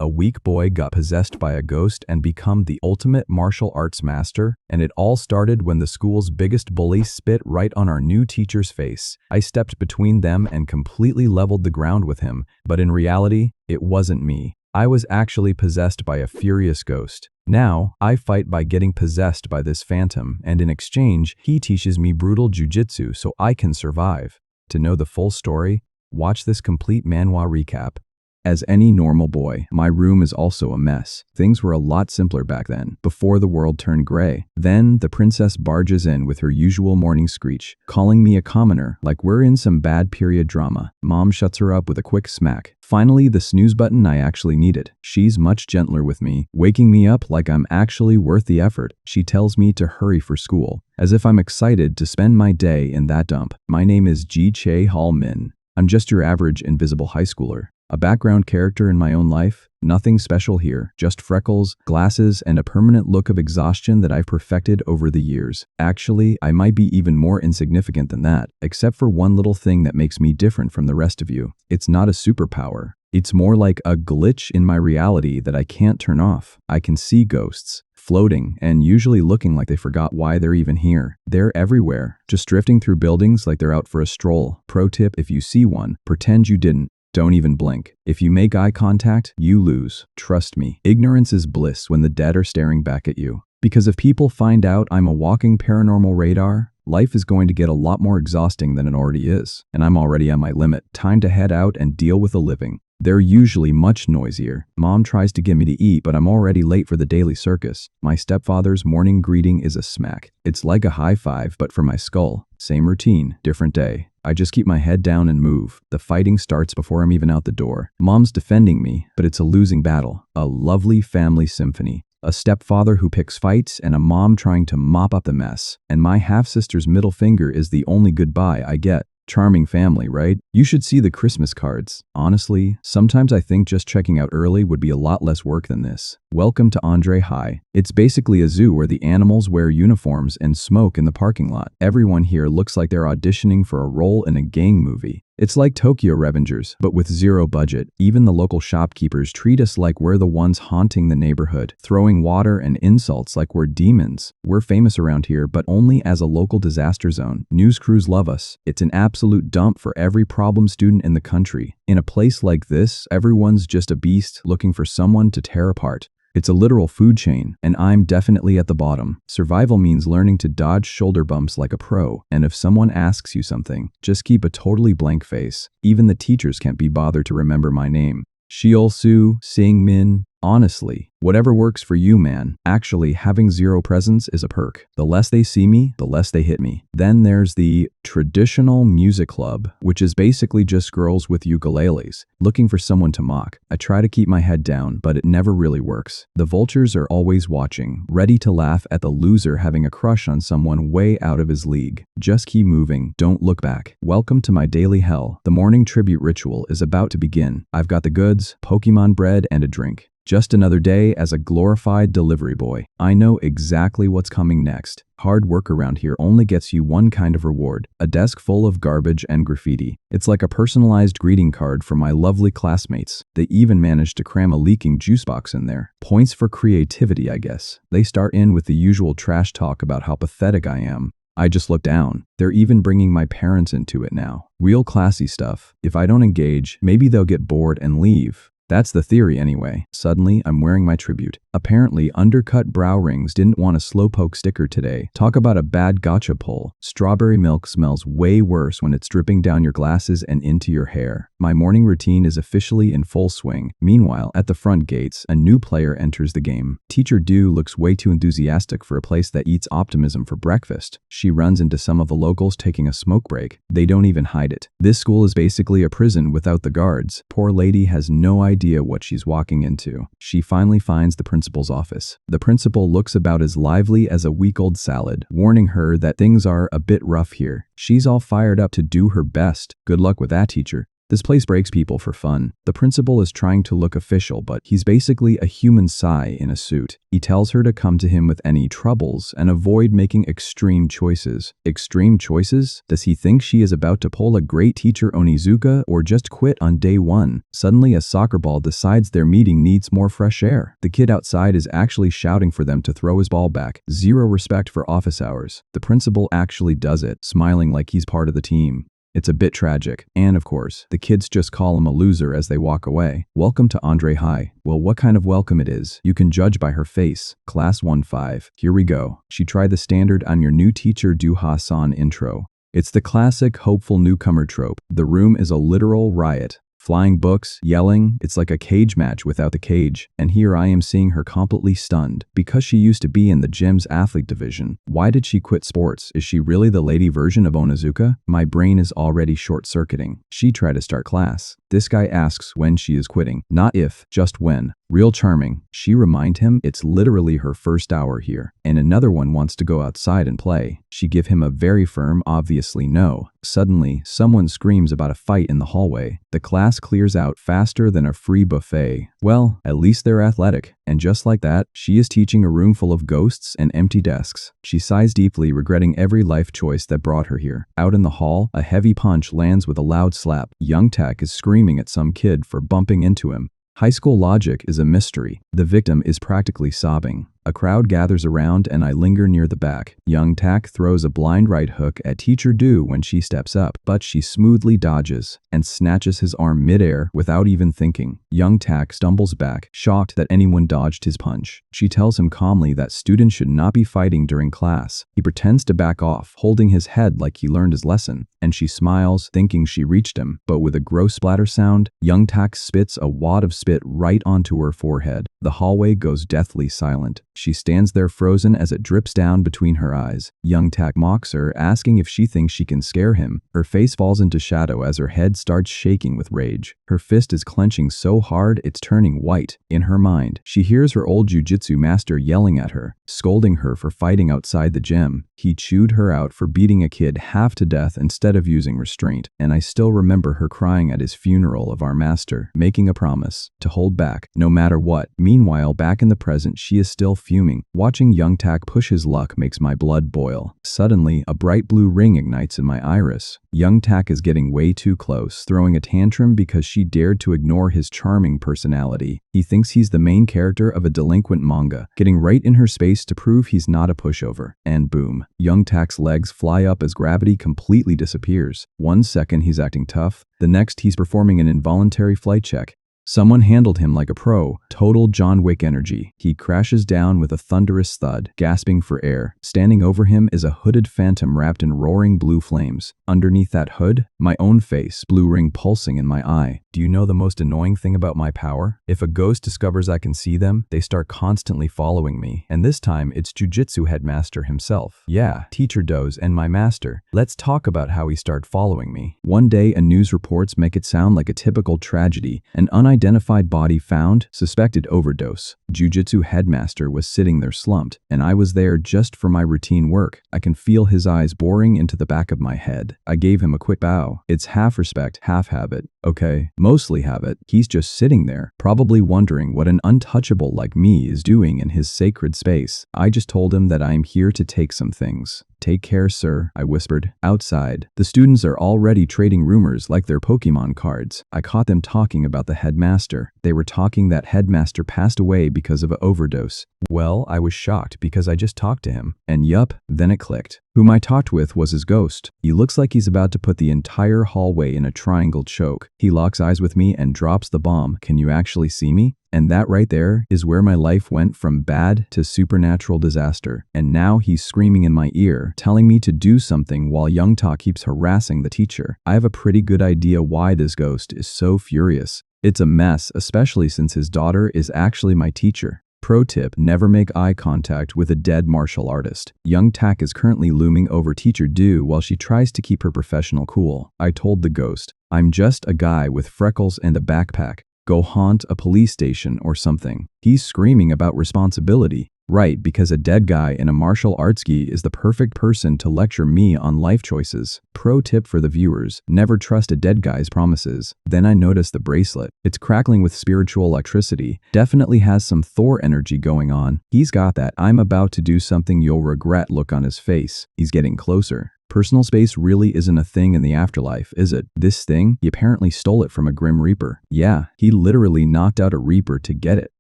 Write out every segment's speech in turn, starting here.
A weak boy got possessed by a ghost and become the ultimate martial arts master, and it all started when the school's biggest bully spit right on our new teacher's face. I stepped between them and completely leveled the ground with him, but in reality, it wasn't me. I was actually possessed by a furious ghost. Now, I fight by getting possessed by this phantom, and in exchange, he teaches me brutal jujitsu so I can survive. To know the full story, watch this complete manhwa recap. As any normal boy, my room is also a mess. Things were a lot simpler back then, before the world turned gray. Then, the princess barges in with her usual morning screech, calling me a commoner, like we're in some bad period drama. Mom shuts her up with a quick smack. Finally, the snooze button I actually needed. She's much gentler with me, waking me up like I'm actually worth the effort. She tells me to hurry for school, as if I'm excited to spend my day in that dump. My name is Ji Chae Hall Min. I'm just your average invisible high schooler. A background character in my own life, nothing special here, just freckles, glasses, and a permanent look of exhaustion that I've perfected over the years. Actually, I might be even more insignificant than that, except for one little thing that makes me different from the rest of you. It's not a superpower. It's more like a glitch in my reality that I can't turn off. I can see ghosts, floating, and usually looking like they forgot why they're even here. They're everywhere, just drifting through buildings like they're out for a stroll. Pro tip, if you see one, pretend you didn't. Don't even blink. If you make eye contact, you lose. Trust me, ignorance is bliss when the dead are staring back at you. Because if people find out I'm a walking paranormal radar, life is going to get a lot more exhausting than it already is. And I'm already at my limit. Time to head out and deal with a living. They're usually much noisier. Mom tries to get me to eat, but I'm already late for the daily circus. My stepfather's morning greeting is a smack. It's like a high five, but for my skull. Same routine, different day. I just keep my head down and move. The fighting starts before I'm even out the door. Mom's defending me, but it's a losing battle. A lovely family symphony. A stepfather who picks fights and a mom trying to mop up the mess. And my half-sister's middle finger is the only goodbye I get. Charming family, right? You should see the Christmas cards. Honestly, sometimes I think just checking out early would be a lot less work than this. Welcome to Andre High. It's basically a zoo where the animals wear uniforms and smoke in the parking lot. Everyone here looks like they're auditioning for a role in a gang movie. It's like Tokyo Revengers, but with zero budget. Even the local shopkeepers treat us like we're the ones haunting the neighborhood, throwing water and insults like we're demons. We're famous around here, but only as a local disaster zone. News crews love us. It's an absolute dump for every problem student in the country. In a place like this, everyone's just a beast looking for someone to tear apart. It's a literal food chain, and I'm definitely at the bottom. Survival means learning to dodge shoulder bumps like a pro, and if someone asks you something, just keep a totally blank face. Even the teachers can't be bothered to remember my name. Shiolsu, Sing Min. Honestly, whatever works for you, man. Actually, having zero presence is a perk. The less they see me, the less they hit me. Then there's the traditional music club, which is basically just girls with ukuleles, looking for someone to mock. I try to keep my head down, but it never really works. The vultures are always watching, ready to laugh at the loser having a crush on someone way out of his league. Just keep moving, don't look back. Welcome to my daily hell. The morning tribute ritual is about to begin. I've got the goods, Pokemon bread, and a drink. Just another day as a glorified delivery boy. I know exactly what's coming next. Hard work around here only gets you one kind of reward, a desk full of garbage and graffiti. It's like a personalized greeting card for my lovely classmates. They even managed to cram a leaking juice box in there. Points for creativity, I guess. They start in with the usual trash talk about how pathetic I am. I just look down. They're even bringing my parents into it now. Real classy stuff. If I don't engage, maybe they'll get bored and leave. That's the theory anyway. Suddenly, I'm wearing my tribute. Apparently, undercut brow rings didn't want a slowpoke sticker today. Talk about a bad gotcha pull. Strawberry milk smells way worse when it's dripping down your glasses and into your hair. My morning routine is officially in full swing. Meanwhile, at the front gates, a new player enters the game. Teacher Du looks way too enthusiastic for a place that eats optimism for breakfast. She runs into some of the locals taking a smoke break. They don't even hide it. This school is basically a prison without the guards. Poor lady has no idea what she's walking into. She finally finds the principal's office. The principal looks about as lively as a week-old salad, warning her that things are a bit rough here. She's all fired up to do her best. Good luck with that, teacher. This place breaks people for fun. The principal is trying to look official, but he's basically a human Sai in a suit. He tells her to come to him with any troubles and avoid making extreme choices. Extreme choices? Does he think she is about to pull a great teacher Onizuka or just quit on day one? Suddenly a soccer ball decides their meeting needs more fresh air. The kid outside is actually shouting for them to throw his ball back. Zero respect for office hours. The principal actually does it, smiling like he's part of the team. It's a bit tragic. And of course, the kids just call him a loser as they walk away. Welcome to Andre High. Well, what kind of welcome it is? You can judge by her face. Class 1-5. Here we go. She tried the standard on your new teacher Do-Ha-san intro. It's the classic hopeful newcomer trope. The room is a literal riot. Flying books, yelling, it's like a cage match without the cage. And here I am seeing her completely stunned. Because she used to be in the gym's athlete division. Why did she quit sports? Is she really the lady version of Onizuka? My brain is already short-circuiting. She tried to start class. This guy asks when she is quitting. Not if, just when. Real charming. She remind him it's literally her first hour here. And another one wants to go outside and play. She give him a very firm, obviously no. Suddenly, someone screams about a fight in the hallway. The class clears out faster than a free buffet. Well, at least they're athletic. And just like that, she is teaching a room full of ghosts and empty desks. She sighs deeply, regretting every life choice that brought her here. Out in the hall, a heavy punch lands with a loud slap. Young Tak is screaming at some kid for bumping into him. High school logic is a mystery. The victim is practically sobbing. A crowd gathers around and I linger near the back. Young Tak throws a blind right hook at Teacher Do when she steps up, but she smoothly dodges and snatches his arm midair without even thinking. Young Tak stumbles back, shocked that anyone dodged his punch. She tells him calmly that students should not be fighting during class. He pretends to back off, holding his head like he learned his lesson, and she smiles, thinking she reached him, but with a gross splatter sound, Young Tak spits a wad of spit right onto her forehead. The hallway goes deathly silent. She stands there frozen as it drips down between her eyes. Young Tak mocks her, asking if she thinks she can scare him. Her face falls into shadow as her head starts shaking with rage. Her fist is clenching so hard it's turning white. In her mind, she hears her old jujitsu master yelling at her, scolding her for fighting outside the gym. He chewed her out for beating a kid half to death instead of using restraint. And I still remember her crying at his funeral of our master, making a promise to hold back, no matter what. Meanwhile, back in the present, she is still fuming. Watching Young Tak push his luck makes my blood boil. Suddenly, a bright blue ring ignites in my iris. Young Tak is getting way too close, throwing a tantrum because she dared to ignore his charming personality. He thinks he's the main character of a delinquent manga, getting right in her space to prove he's not a pushover. And boom, Young Tak's legs fly up as gravity completely disappears. 1 second he's acting tough, the next he's performing an involuntary flight check. Someone handled him like a pro. Total John Wick energy. He crashes down with a thunderous thud, gasping for air. Standing over him is a hooded phantom wrapped in roaring blue flames. Underneath that hood, my own face, blue ring pulsing in my eye. Do you know the most annoying thing about my power? If a ghost discovers I can see them, they start constantly following me. And this time, it's Jujitsu headmaster himself. Yeah, Teacher Doze and my master. Let's talk about how he started following me. One day, a news reports make it sound like a typical tragedy. An unidentified body found, suspected overdose. Jujitsu headmaster was sitting there slumped, and I was there just for my routine work. I can feel his eyes boring into the back of my head. I gave him a quick bow. It's half respect, half habit. Okay, mostly habit. He's just sitting there, probably wondering what an untouchable like me is doing in his sacred space. I just told him that I am here to take some things. Take care, sir, I whispered. Outside, the students are already trading rumors like they're Pokemon cards. I caught them talking about the headmaster. They were talking that headmaster passed away because of an overdose. Well, I was shocked because I just talked to him. And yup, then it clicked. Whom I talked with was his ghost. He looks like he's about to put the entire hallway in a triangle choke. He locks eyes with me and drops the bomb. Can you actually see me? And that right there is where my life went from bad to supernatural disaster. And now he's screaming in my ear, telling me to do something while Young Ta keeps harassing the teacher. I have a pretty good idea why this ghost is so furious. It's a mess, especially since his daughter is actually my teacher. Pro tip, never make eye contact with a dead martial artist. Young Tak is currently looming over Teacher Do while she tries to keep her professional cool. I told the ghost, I'm just a guy with freckles and a backpack. Go haunt a police station or something. He's screaming about responsibility. Right, because a dead guy in a martial arts gi is the perfect person to lecture me on life choices. Pro tip for the viewers, never trust a dead guy's promises. Then I notice the bracelet. It's crackling with spiritual electricity. Definitely has some Thor energy going on. He's got that "I'm about to do something you'll regret" look on his face. He's getting closer. Personal space really isn't a thing in the afterlife, is it? This thing? He apparently stole it from a Grim Reaper. Yeah, he literally knocked out a Reaper to get it.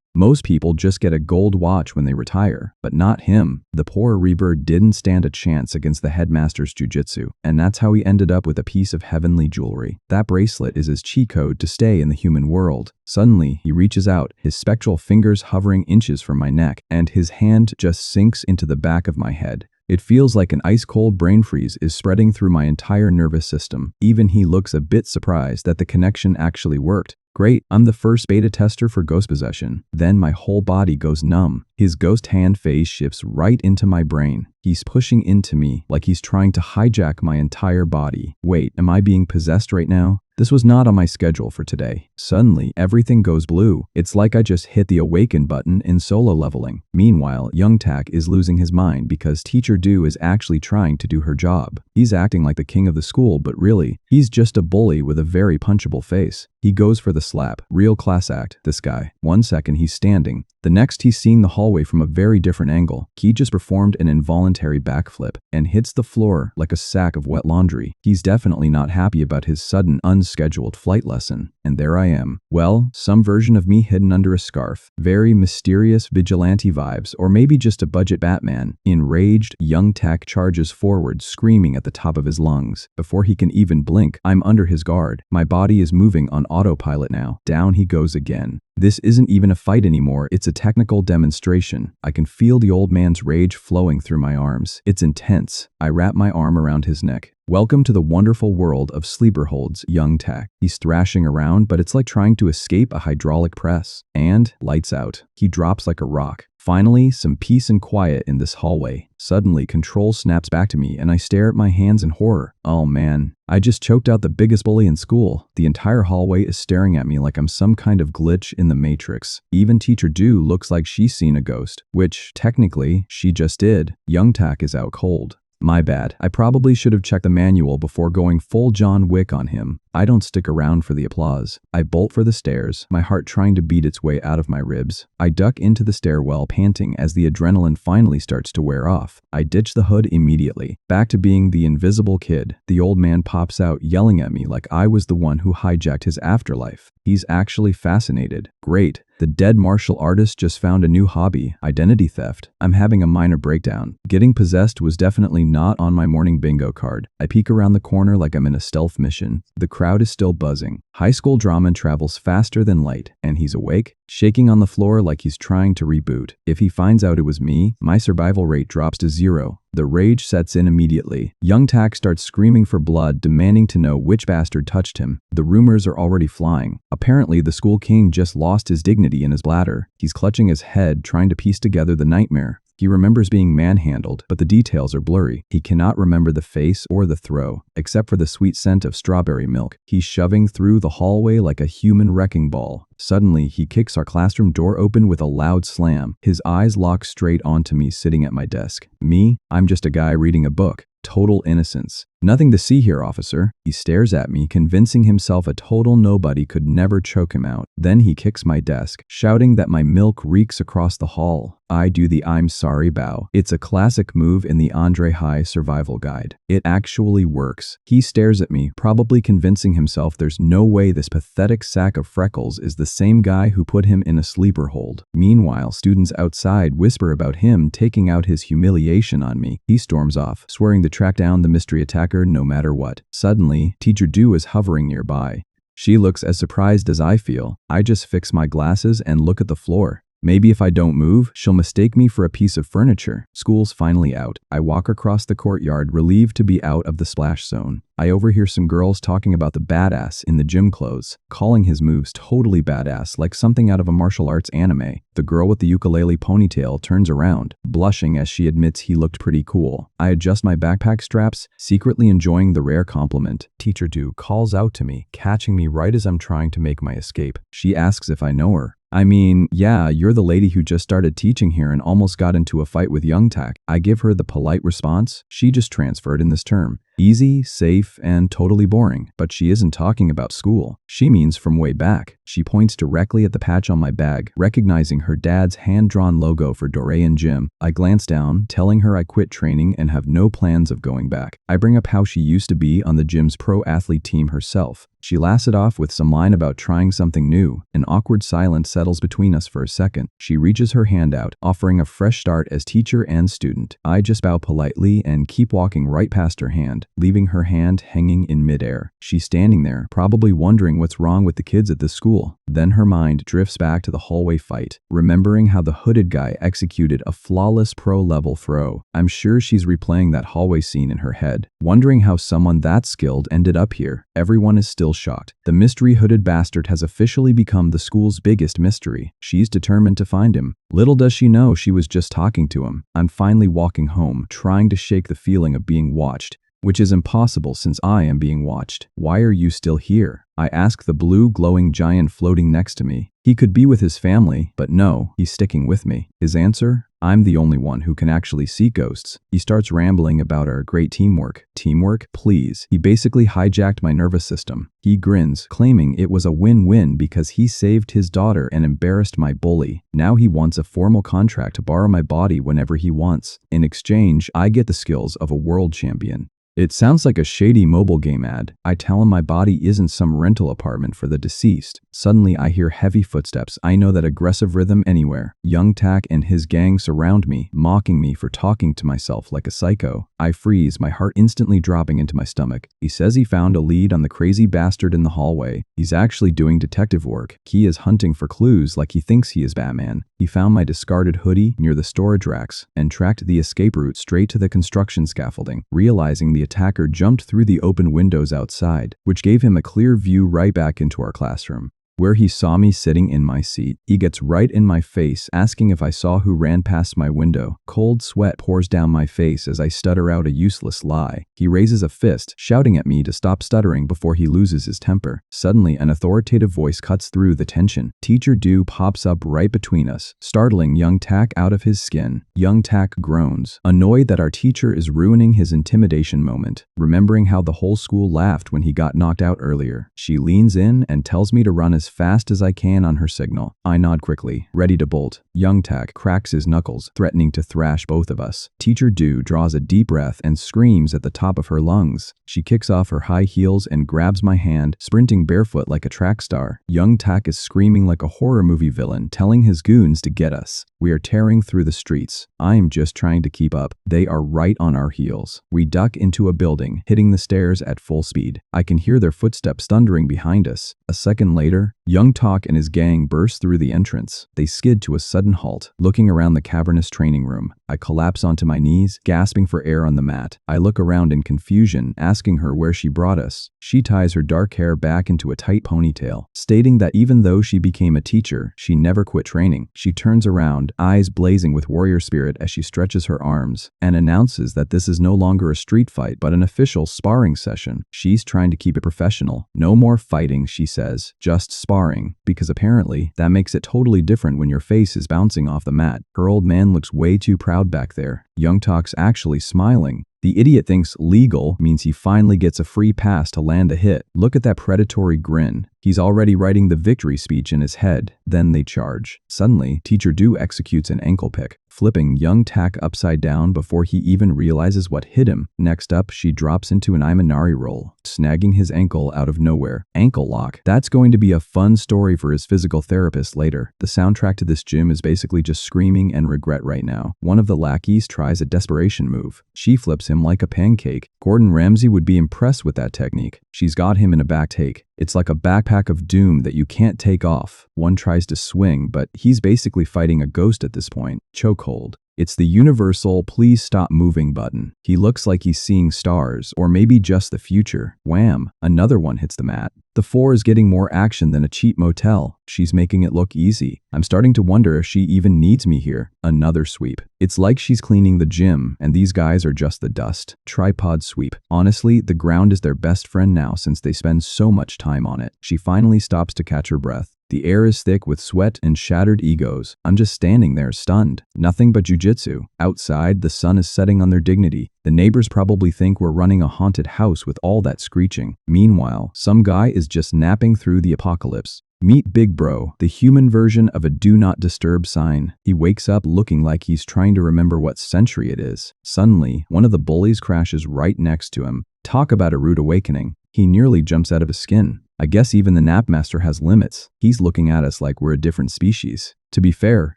Most people just get a gold watch when they retire, but not him. The poor Reaper didn't stand a chance against the headmaster's jujitsu, and that's how he ended up with a piece of heavenly jewelry. That bracelet is his cheat code to stay in the human world. Suddenly, he reaches out, his spectral fingers hovering inches from my neck, and his hand just sinks into the back of my head. It feels like an ice-cold brain freeze is spreading through my entire nervous system. Even he looks a bit surprised that the connection actually worked. Great, I'm the first beta tester for ghost possession. Then my whole body goes numb. His ghost hand phase shifts right into my brain. He's pushing into me like he's trying to hijack my entire body. Wait, am I being possessed right now? This was not on my schedule for today. Suddenly, everything goes blue. It's like I just hit the awaken button in solo leveling. Meanwhile, Young Tak is losing his mind because Teacher Do is actually trying to do her job. He's acting like the king of the school, but really, he's just a bully with a very punchable face. He goes for the slap. Real class act, this guy. 1 second he's standing. The next he's seeing the hallway from a very different angle. He just performed an involuntary backflip and hits the floor like a sack of wet laundry. He's definitely not happy about his sudden unscheduled flight lesson. And there I am. Well, some version of me hidden under a scarf. Very mysterious vigilante vibes, or maybe just a budget Batman. Enraged, Young Tak charges forward, screaming at the top of his lungs. Before he can even blink, I'm under his guard. My body is moving on autopilot now. Down he goes again. This isn't even a fight anymore, it's a technical demonstration. I can feel the old man's rage flowing through my arms. It's intense. I wrap my arm around his neck. Welcome to the wonderful world of sleeper holds, Young Tak. He's thrashing around, but it's like trying to escape a hydraulic press. And lights out. He drops like a rock. Finally, some peace and quiet in this hallway. Suddenly, control snaps back to me and I stare at my hands in horror. Oh man, I just choked out the biggest bully in school. The entire hallway is staring at me like I'm some kind of glitch in the Matrix. Even Teacher Do looks like she's seen a ghost, which, technically, she just did. Young Tak is out cold. My bad. I probably should have checked the manual before going full John Wick on him. I don't stick around for the applause. I bolt for the stairs, my heart trying to beat its way out of my ribs. I duck into the stairwell, panting as the adrenaline finally starts to wear off. I ditch the hood immediately. Back to being the invisible kid. The old man pops out, yelling at me like I was the one who hijacked his afterlife. He's actually fascinated. Great. The dead martial artist just found a new hobby, identity theft. I'm having a minor breakdown. Getting possessed was definitely not on my morning bingo card. I peek around the corner like I'm in a stealth mission. The crowd is still buzzing. High school drama travels faster than light, and he's awake, shaking on the floor like he's trying to reboot. If he finds out it was me, my survival rate drops to 0. The rage sets in immediately. Young Tak starts screaming for blood, demanding to know which bastard touched him. The rumors are already flying. Apparently, the school king just lost his dignity in his bladder. He's clutching his head, trying to piece together the nightmare. He remembers being manhandled, but the details are blurry. He cannot remember the face or the throw, except for the sweet scent of strawberry milk. He's shoving through the hallway like a human wrecking ball. Suddenly, he kicks our classroom door open with a loud slam. His eyes lock straight onto me sitting at my desk. Me? I'm just a guy reading a book. Total innocence. Nothing to see here, officer. He stares at me, convincing himself a total nobody could never choke him out. Then he kicks my desk, shouting that my milk reeks across the hall. I do the "I'm sorry" bow. It's a classic move in the Andre High survival guide. It actually works. He stares at me, probably convincing himself there's no way this pathetic sack of freckles is the same guy who put him in a sleeper hold. Meanwhile, students outside whisper about him taking out his humiliation on me. He storms off, swearing to track down the mystery attacker no matter what. Suddenly, Teacher Do is hovering nearby. She looks as surprised as I feel. I just fix my glasses and look at the floor. Maybe if I don't move, she'll mistake me for a piece of furniture. School's finally out. I walk across the courtyard, relieved to be out of the splash zone. I overhear some girls talking about the badass in the gym clothes, calling his moves totally badass, like something out of a martial arts anime. The girl with the ukulele ponytail turns around, blushing as she admits he looked pretty cool. I adjust my backpack straps, secretly enjoying the rare compliment. Teacher Du calls out to me, catching me right as I'm trying to make my escape. She asks if I know her. I mean, yeah, you're the lady who just started teaching here and almost got into a fight with Young Tak. I give her the polite response. She just transferred in this term. Easy, safe, and totally boring. But she isn't talking about school. She means from way back. She points directly at the patch on my bag, recognizing her dad's hand-drawn logo for Doraemon Gym. I glance down, telling her I quit training and have no plans of going back. I bring up how she used to be on the gym's pro-athlete team herself. She laughs it off with some line about trying something new. An awkward silence settles between us for a second. She reaches her hand out, offering a fresh start as teacher and student. I just bow politely and keep walking right past her hand, leaving her hand hanging in midair. She's standing there, probably wondering what's wrong with the kids at this school. Then her mind drifts back to the hallway fight, remembering how the hooded guy executed a flawless pro-level throw. I'm sure she's replaying that hallway scene in her head, wondering how someone that skilled ended up here. Everyone is still shocked. The mystery hooded bastard has officially become the school's biggest mystery. She's determined to find him. Little does she know she was just talking to him. I'm finally walking home, trying to shake the feeling of being watched, which is impossible since I am being watched. Why are you still here? I ask the blue glowing giant floating next to me. He could be with his family, but no, he's sticking with me. His answer? I'm the only one who can actually see ghosts. He starts rambling about our great teamwork. Teamwork? Please. He basically hijacked my nervous system. He grins, claiming it was a win-win because he saved his daughter and embarrassed my bully. Now he wants a formal contract to borrow my body whenever he wants. In exchange, I get the skills of a world champion. It sounds like a shady mobile game ad. I tell him my body isn't some rental apartment for the deceased. Suddenly I hear heavy footsteps. I know that aggressive rhythm anywhere. Young Tak and his gang surround me, mocking me for talking to myself like a psycho. I freeze, my heart instantly dropping into my stomach. He says he found a lead on the crazy bastard in the hallway. He's actually doing detective work. He is hunting for clues like he thinks he is Batman. He found my discarded hoodie near the storage racks and tracked the escape route straight to the construction scaffolding, realizing the attacker jumped through the open windows outside, which gave him a clear view right back into our classroom, where he saw me sitting in my seat. He gets right in my face, asking if I saw who ran past my window. Cold sweat pours down my face as I stutter out a useless lie. He raises a fist, shouting at me to stop stuttering before he loses his temper. Suddenly, an authoritative voice cuts through the tension. Teacher Du pops up right between us, startling Young Tak out of his skin. Young Tak groans, annoyed that our teacher is ruining his intimidation moment, remembering how the whole school laughed when he got knocked out earlier. She leans in and tells me to run as fast as I can on her signal. I nod quickly, ready to bolt. Young Tak cracks his knuckles, threatening to thrash both of us. Teacher Du draws a deep breath and screams at the top of her lungs. She kicks off her high heels and grabs my hand, sprinting barefoot like a track star. Young Tak is screaming like a horror movie villain, telling his goons to get us. We are tearing through the streets. I am just trying to keep up. They are right on our heels. We duck into a building, hitting the stairs at full speed. I can hear their footsteps thundering behind us. A second later, Young Tak and his gang burst through the entrance. They skid to a sudden halt, looking around the cavernous training room. I collapse onto my knees, gasping for air on the mat. I look around in confusion, asking her where she brought us. She ties her dark hair back into a tight ponytail, stating that even though she became a teacher, she never quit training. She turns around, eyes blazing with warrior spirit as she stretches her arms, and announces that this is no longer a street fight but an official sparring session. She's trying to keep it professional. No more fighting, she says, just sparring, because apparently that makes it totally different when your face is bouncing off the mat. Her old man looks way too proud back there. Young Tak's actually smiling. The idiot thinks legal means he finally gets a free pass to land a hit. Look at that predatory grin. He's already writing the victory speech in his head. Then they charge. Suddenly, Teacher Du executes an ankle pick, flipping Young Tak upside down before he even realizes what hit him. Next up, she drops into an Imanari roll, snagging his ankle out of nowhere. Ankle lock. That's going to be a fun story for his physical therapist later. The soundtrack to this gym is basically just screaming and regret right now. One of the lackeys tries a desperation move. She flips him him like a pancake. Gordon Ramsay would be impressed with that technique. She's got him in a back take. It's like a backpack of doom that you can't take off. One tries to swing, but he's basically fighting a ghost at this point. Chokehold. It's the universal please stop moving button. He looks like he's seeing stars, or maybe just the future. Wham! Another one hits the mat. The 4 is getting more action than a cheap motel. She's making it look easy. I'm starting to wonder if she even needs me here. Another sweep. It's like she's cleaning the gym, and these guys are just the dust. Tripod sweep. Honestly, the ground is their best friend now since they spend so much time on it. She finally stops to catch her breath. The air is thick with sweat and shattered egos. I'm just standing there stunned. Nothing but jujitsu. Outside, the sun is setting on their dignity. The neighbors probably think we're running a haunted house with all that screeching. Meanwhile, some guy is just napping through the apocalypse. Meet Big Bro, the human version of a do not disturb sign. He wakes up looking like he's trying to remember what century it is. Suddenly, one of the bullies crashes right next to him. Talk about a rude awakening. He nearly jumps out of his skin. I guess even the napmaster has limits. He's looking at us like we're a different species. To be fair,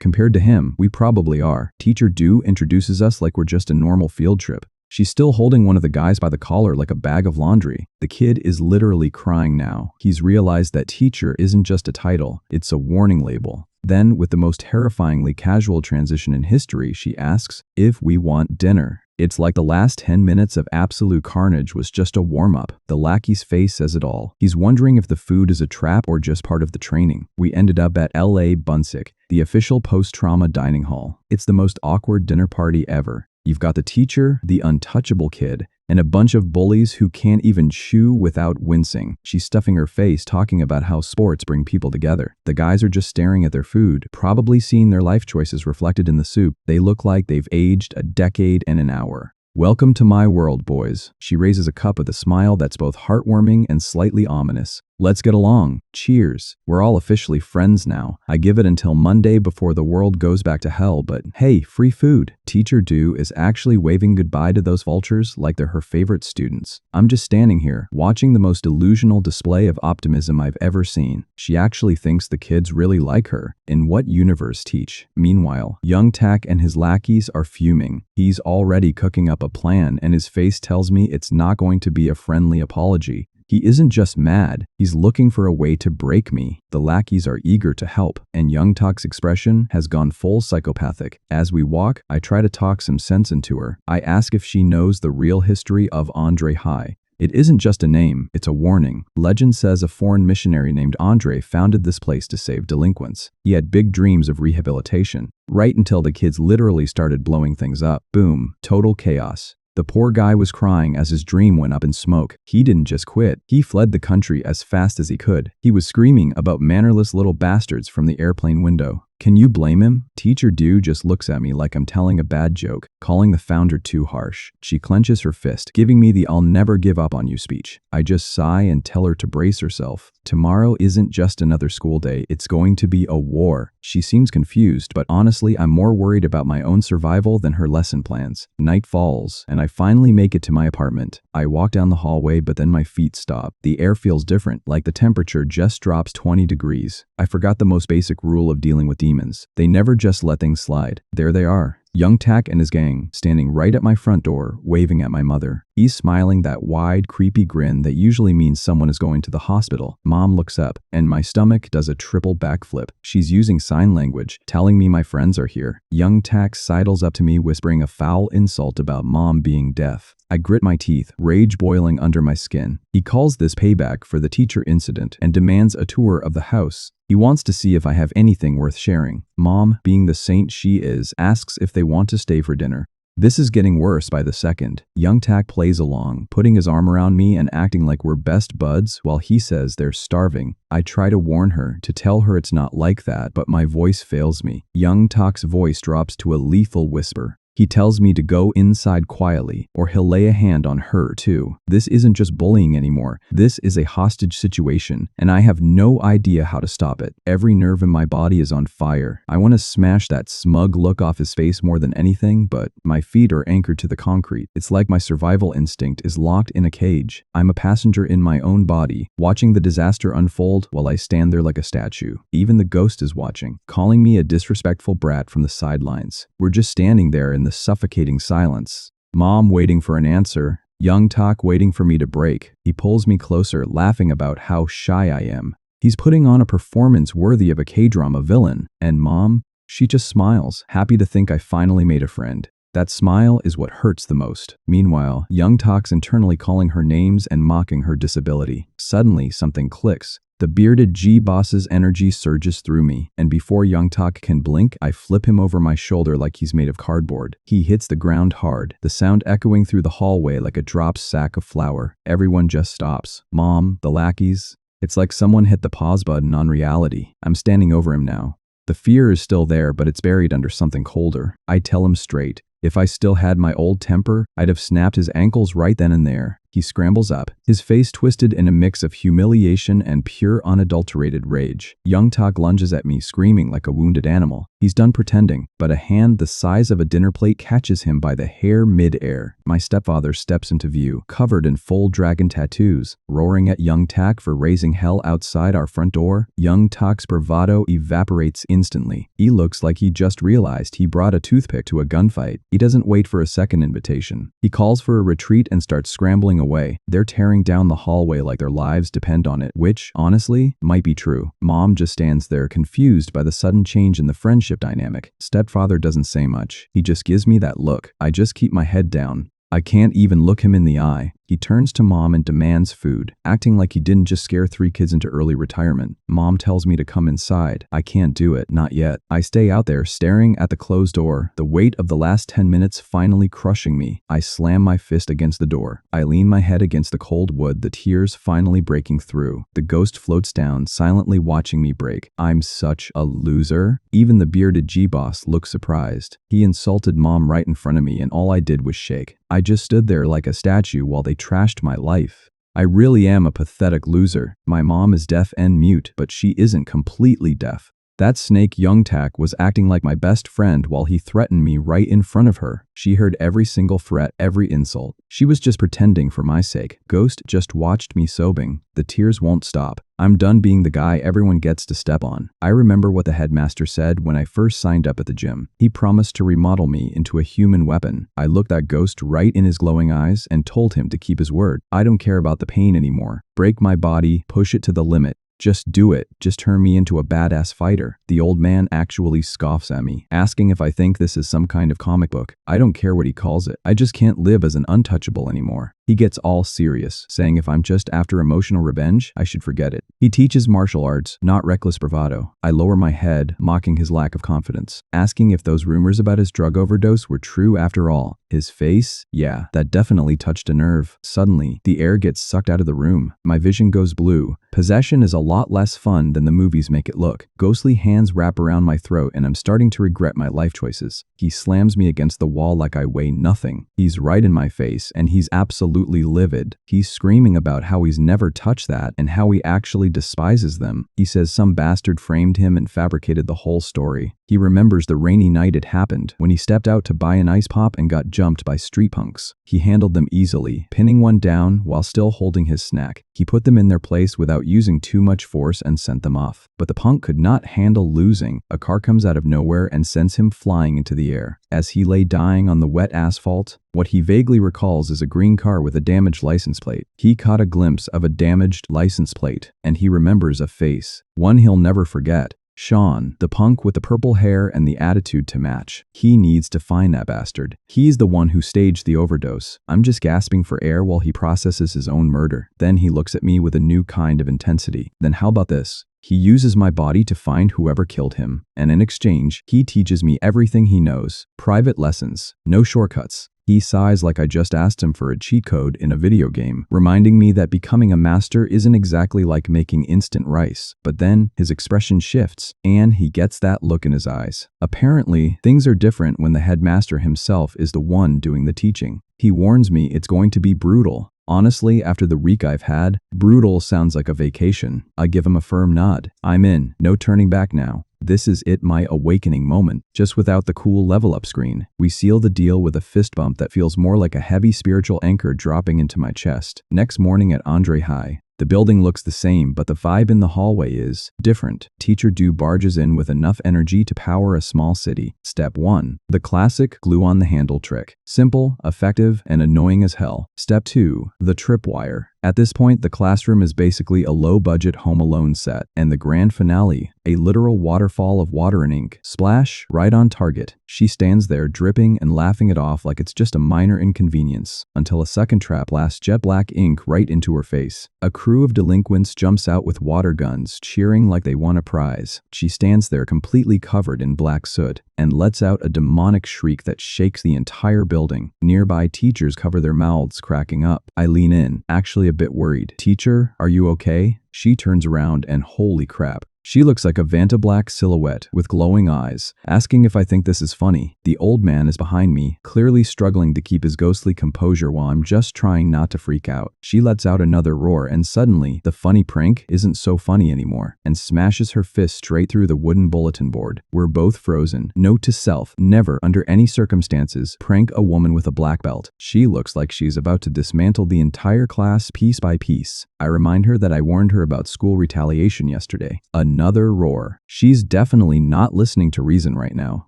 compared to him, we probably are. Teacher Do introduces us like we're just a normal field trip. She's still holding one of the guys by the collar like a bag of laundry. The kid is literally crying now. He's realized that teacher isn't just a title, it's a warning label. Then, with the most terrifyingly casual transition in history, she asks if we want dinner. It's like the last 10 minutes of absolute carnage was just a warm-up. The lackey's face says it all. He's wondering if the food is a trap or just part of the training. We ended up at L.A. Bunsik, the official post-trauma dining hall. It's the most awkward dinner party ever. You've got the teacher, the untouchable kid, and a bunch of bullies who can't even chew without wincing. She's stuffing her face talking about how sports bring people together. The guys are just staring at their food, probably seeing their life choices reflected in the soup. They look like they've aged a decade and an hour. Welcome to my world, boys. She raises a cup with a smile that's both heartwarming and slightly ominous. Let's get along. Cheers. We're all officially friends now. I give it until Monday before the world goes back to hell, but hey, free food. Teacher Do is actually waving goodbye to those vultures like they're her favorite students. I'm just standing here, watching the most delusional display of optimism I've ever seen. She actually thinks the kids really like her. In what universe, Teach? Meanwhile, young Tak and his lackeys are fuming. He's already cooking up a plan, and his face tells me it's not going to be a friendly apology. He isn't just mad, he's looking for a way to break me. The lackeys are eager to help, and young Tak's expression has gone full psychopathic. As we walk, I try to talk some sense into her. I ask if she knows the real history of Andre High. It isn't just a name, it's a warning. Legend says a foreign missionary named Andre founded this place to save delinquents. He had big dreams of rehabilitation, right until the kids literally started blowing things up. Boom, total chaos. The poor guy was crying as his dream went up in smoke. He didn't just quit. He fled the country as fast as he could. He was screaming about mannerless little bastards from the airplane window. Can you blame him? Teacher Do just looks at me like I'm telling a bad joke, calling the founder too harsh. She clenches her fist, giving me the I'll never give up on you speech. I just sigh and tell her to brace herself. Tomorrow isn't just another school day, it's going to be a war. She seems confused, but honestly, I'm more worried about my own survival than her lesson plans. Night falls, and I finally make it to my apartment. I walk down the hallway, but then my feet stop. The air feels different, like the temperature just drops 20 degrees. I forgot the most basic rule of dealing with demons. They never just let things slide. There they are. Young Tak and his gang, standing right at my front door, waving at my mother. He's smiling that wide, creepy grin that usually means someone is going to the hospital. Mom looks up, and my stomach does a triple backflip. She's using sign language, telling me my friends are here. Young Tak sidles up to me, whispering a foul insult about Mom being deaf. I grit my teeth, rage boiling under my skin. He calls this payback for the teacher incident and demands a tour of the house. He wants to see if I have anything worth sharing. Mom, being the saint she is, asks if they want to stay for dinner. This is getting worse by the second. Young Tak plays along, putting his arm around me and acting like we're best buds while he says they're starving. I try to warn her, to tell her it's not like that, but my voice fails me. Young Tak's voice drops to a lethal whisper. He tells me to go inside quietly, or he'll lay a hand on her too. This isn't just bullying anymore. This is a hostage situation, and I have no idea how to stop it. Every nerve in my body is on fire. I want to smash that smug look off his face more than anything, but my feet are anchored to the concrete. It's like my survival instinct is locked in a cage. I'm a passenger in my own body, watching the disaster unfold while I stand there like a statue. Even the ghost is watching, calling me a disrespectful brat from the sidelines. We're just standing there in the suffocating silence. Mom waiting for an answer. Young Tak waiting for me to break. He pulls me closer, laughing about how shy I am. He's putting on a performance worthy of a K-drama villain. And Mom, she just smiles, happy to think I finally made a friend. That smile is what hurts the most. Meanwhile, Young Tak's internally calling her names and mocking her disability. Suddenly, something clicks. The bearded G-boss's energy surges through me, and before Young Tak can blink, I flip him over my shoulder like he's made of cardboard. He hits the ground hard, the sound echoing through the hallway like a dropped sack of flour. Everyone just stops. Mom, the lackeys. It's like someone hit the pause button on reality. I'm standing over him now. The fear is still there, but it's buried under something colder. I tell him straight. If I still had my old temper, I'd have snapped his ankles right then and there. He scrambles up, his face twisted in a mix of humiliation and pure unadulterated rage. Young Tak lunges at me, screaming like a wounded animal. He's done pretending, but a hand the size of a dinner plate catches him by the hair mid-air. My stepfather steps into view, covered in full dragon tattoos, roaring at Young Tak for raising hell outside our front door. Young Tak's bravado evaporates instantly. He looks like he just realized he brought a toothpick to a gunfight. He doesn't wait for a second invitation. He calls for a retreat and starts scrambling away. They're tearing down the hallway like their lives depend on it, which, honestly, might be true. Mom just stands there, confused by the sudden change in the friendship dynamic. Stepfather doesn't say much. He just gives me that look. I just keep my head down. I can't even look him in the eye. He turns to Mom and demands food, acting like he didn't just scare 3 kids into early retirement. Mom tells me to come inside. I can't do it, not yet. I stay out there staring at the closed door, the weight of the last 10 minutes finally crushing me. I slam my fist against the door. I lean my head against the cold wood, the tears finally breaking through. The ghost floats down, silently watching me break. I'm such a loser. Even the bearded G-boss looks surprised. He insulted Mom right in front of me, and all I did was shake. I just stood there like a statue while they trashed my life. I really am a pathetic loser. My mom is deaf and mute, but she isn't completely deaf. That snake Young Tak was acting like my best friend while he threatened me right in front of her. She heard every single threat, every insult. She was just pretending for my sake. Ghost just watched me sobbing. The tears won't stop. I'm done being the guy everyone gets to step on. I remember what the headmaster said when I first signed up at the gym. He promised to remodel me into a human weapon. I looked that ghost right in his glowing eyes and told him to keep his word. I don't care about the pain anymore. Break my body, push it to the limit. Just do it. Just turn me into a badass fighter. The old man actually scoffs at me, asking if I think this is some kind of comic book. I don't care what he calls it. I just can't live as an untouchable anymore. He gets all serious, saying if I'm just after emotional revenge, I should forget it. He teaches martial arts, not reckless bravado. I lower my head, mocking his lack of confidence, asking if those rumors about his drug overdose were true after all. His face? Yeah, that definitely touched a nerve. Suddenly, the air gets sucked out of the room. My vision goes blue. Possession is a lot less fun than the movies make it look. Ghostly hands wrap around my throat and I'm starting to regret my life choices. He slams me against the wall like I weigh nothing. He's right in my face and he's absolutely livid. He's screaming about how he's never touched that and how he actually despises them. He says some bastard framed him and fabricated the whole story. He remembers the rainy night it happened when he stepped out to buy an ice pop and got jumped by street punks. He handled them easily, pinning one down while still holding his snack. He put them in their place without using too much force and sent them off. But the punk could not handle losing. A car comes out of nowhere and sends him flying into the air. As he lay dying on the wet asphalt, what he vaguely recalls is a green car with a damaged license plate. He caught a glimpse of a damaged license plate, and he remembers a face, one he'll never forget. Sean, the punk with the purple hair and the attitude to match. He needs to find that bastard. He's the one who staged the overdose. I'm just gasping for air while he processes his own murder. Then he looks at me with a new kind of intensity. Then how about this? He uses my body to find whoever killed him, and in exchange, he teaches me everything he knows. Private lessons, no shortcuts. He sighs like I just asked him for a cheat code in a video game, reminding me that becoming a master isn't exactly like making instant rice. But then his expression shifts, and he gets that look in his eyes. Apparently, things are different when the headmaster himself is the one doing the teaching. He warns me it's going to be brutal. Honestly, after the week I've had, brutal sounds like a vacation. I give him a firm nod. I'm in, no turning back now. This is it, my awakening moment. Just without the cool level up screen. We seal the deal with a fist bump that feels more like a heavy spiritual anchor dropping into my chest. Next morning at Andre High, The building looks the same, but the vibe in the hallway is different. Teacher Do barges in with enough energy to power a small city. Step 1. The classic glue on the handle trick. Simple, effective, and annoying as hell. Step 2. The tripwire. At this point, the classroom is basically a low-budget Home Alone set, and the grand finale, a literal waterfall of water and ink. Splash, right on target. She stands there dripping and laughing it off like it's just a minor inconvenience, until a second trap blasts jet black ink right into her face. A crew of delinquents jumps out with water guns, cheering like they won a prize. She stands there completely covered in black soot, and lets out a demonic shriek that shakes the entire building. Nearby teachers cover their mouths, cracking up. I lean in, actually a bit worried. "Teacher, are you okay?" She turns around and holy crap. She looks like a Vanta Black silhouette with glowing eyes, asking if I think this is funny. The old man is behind me, clearly struggling to keep his ghostly composure while I'm just trying not to freak out. She lets out another roar, and suddenly, the funny prank isn't so funny anymore, and smashes her fist straight through the wooden bulletin board. We're both frozen. Note to self, never, under any circumstances, prank a woman with a black belt. She looks like she's about to dismantle the entire class piece by piece. I remind her that I warned her about school retaliation yesterday. Another roar. She's definitely not listening to reason right now.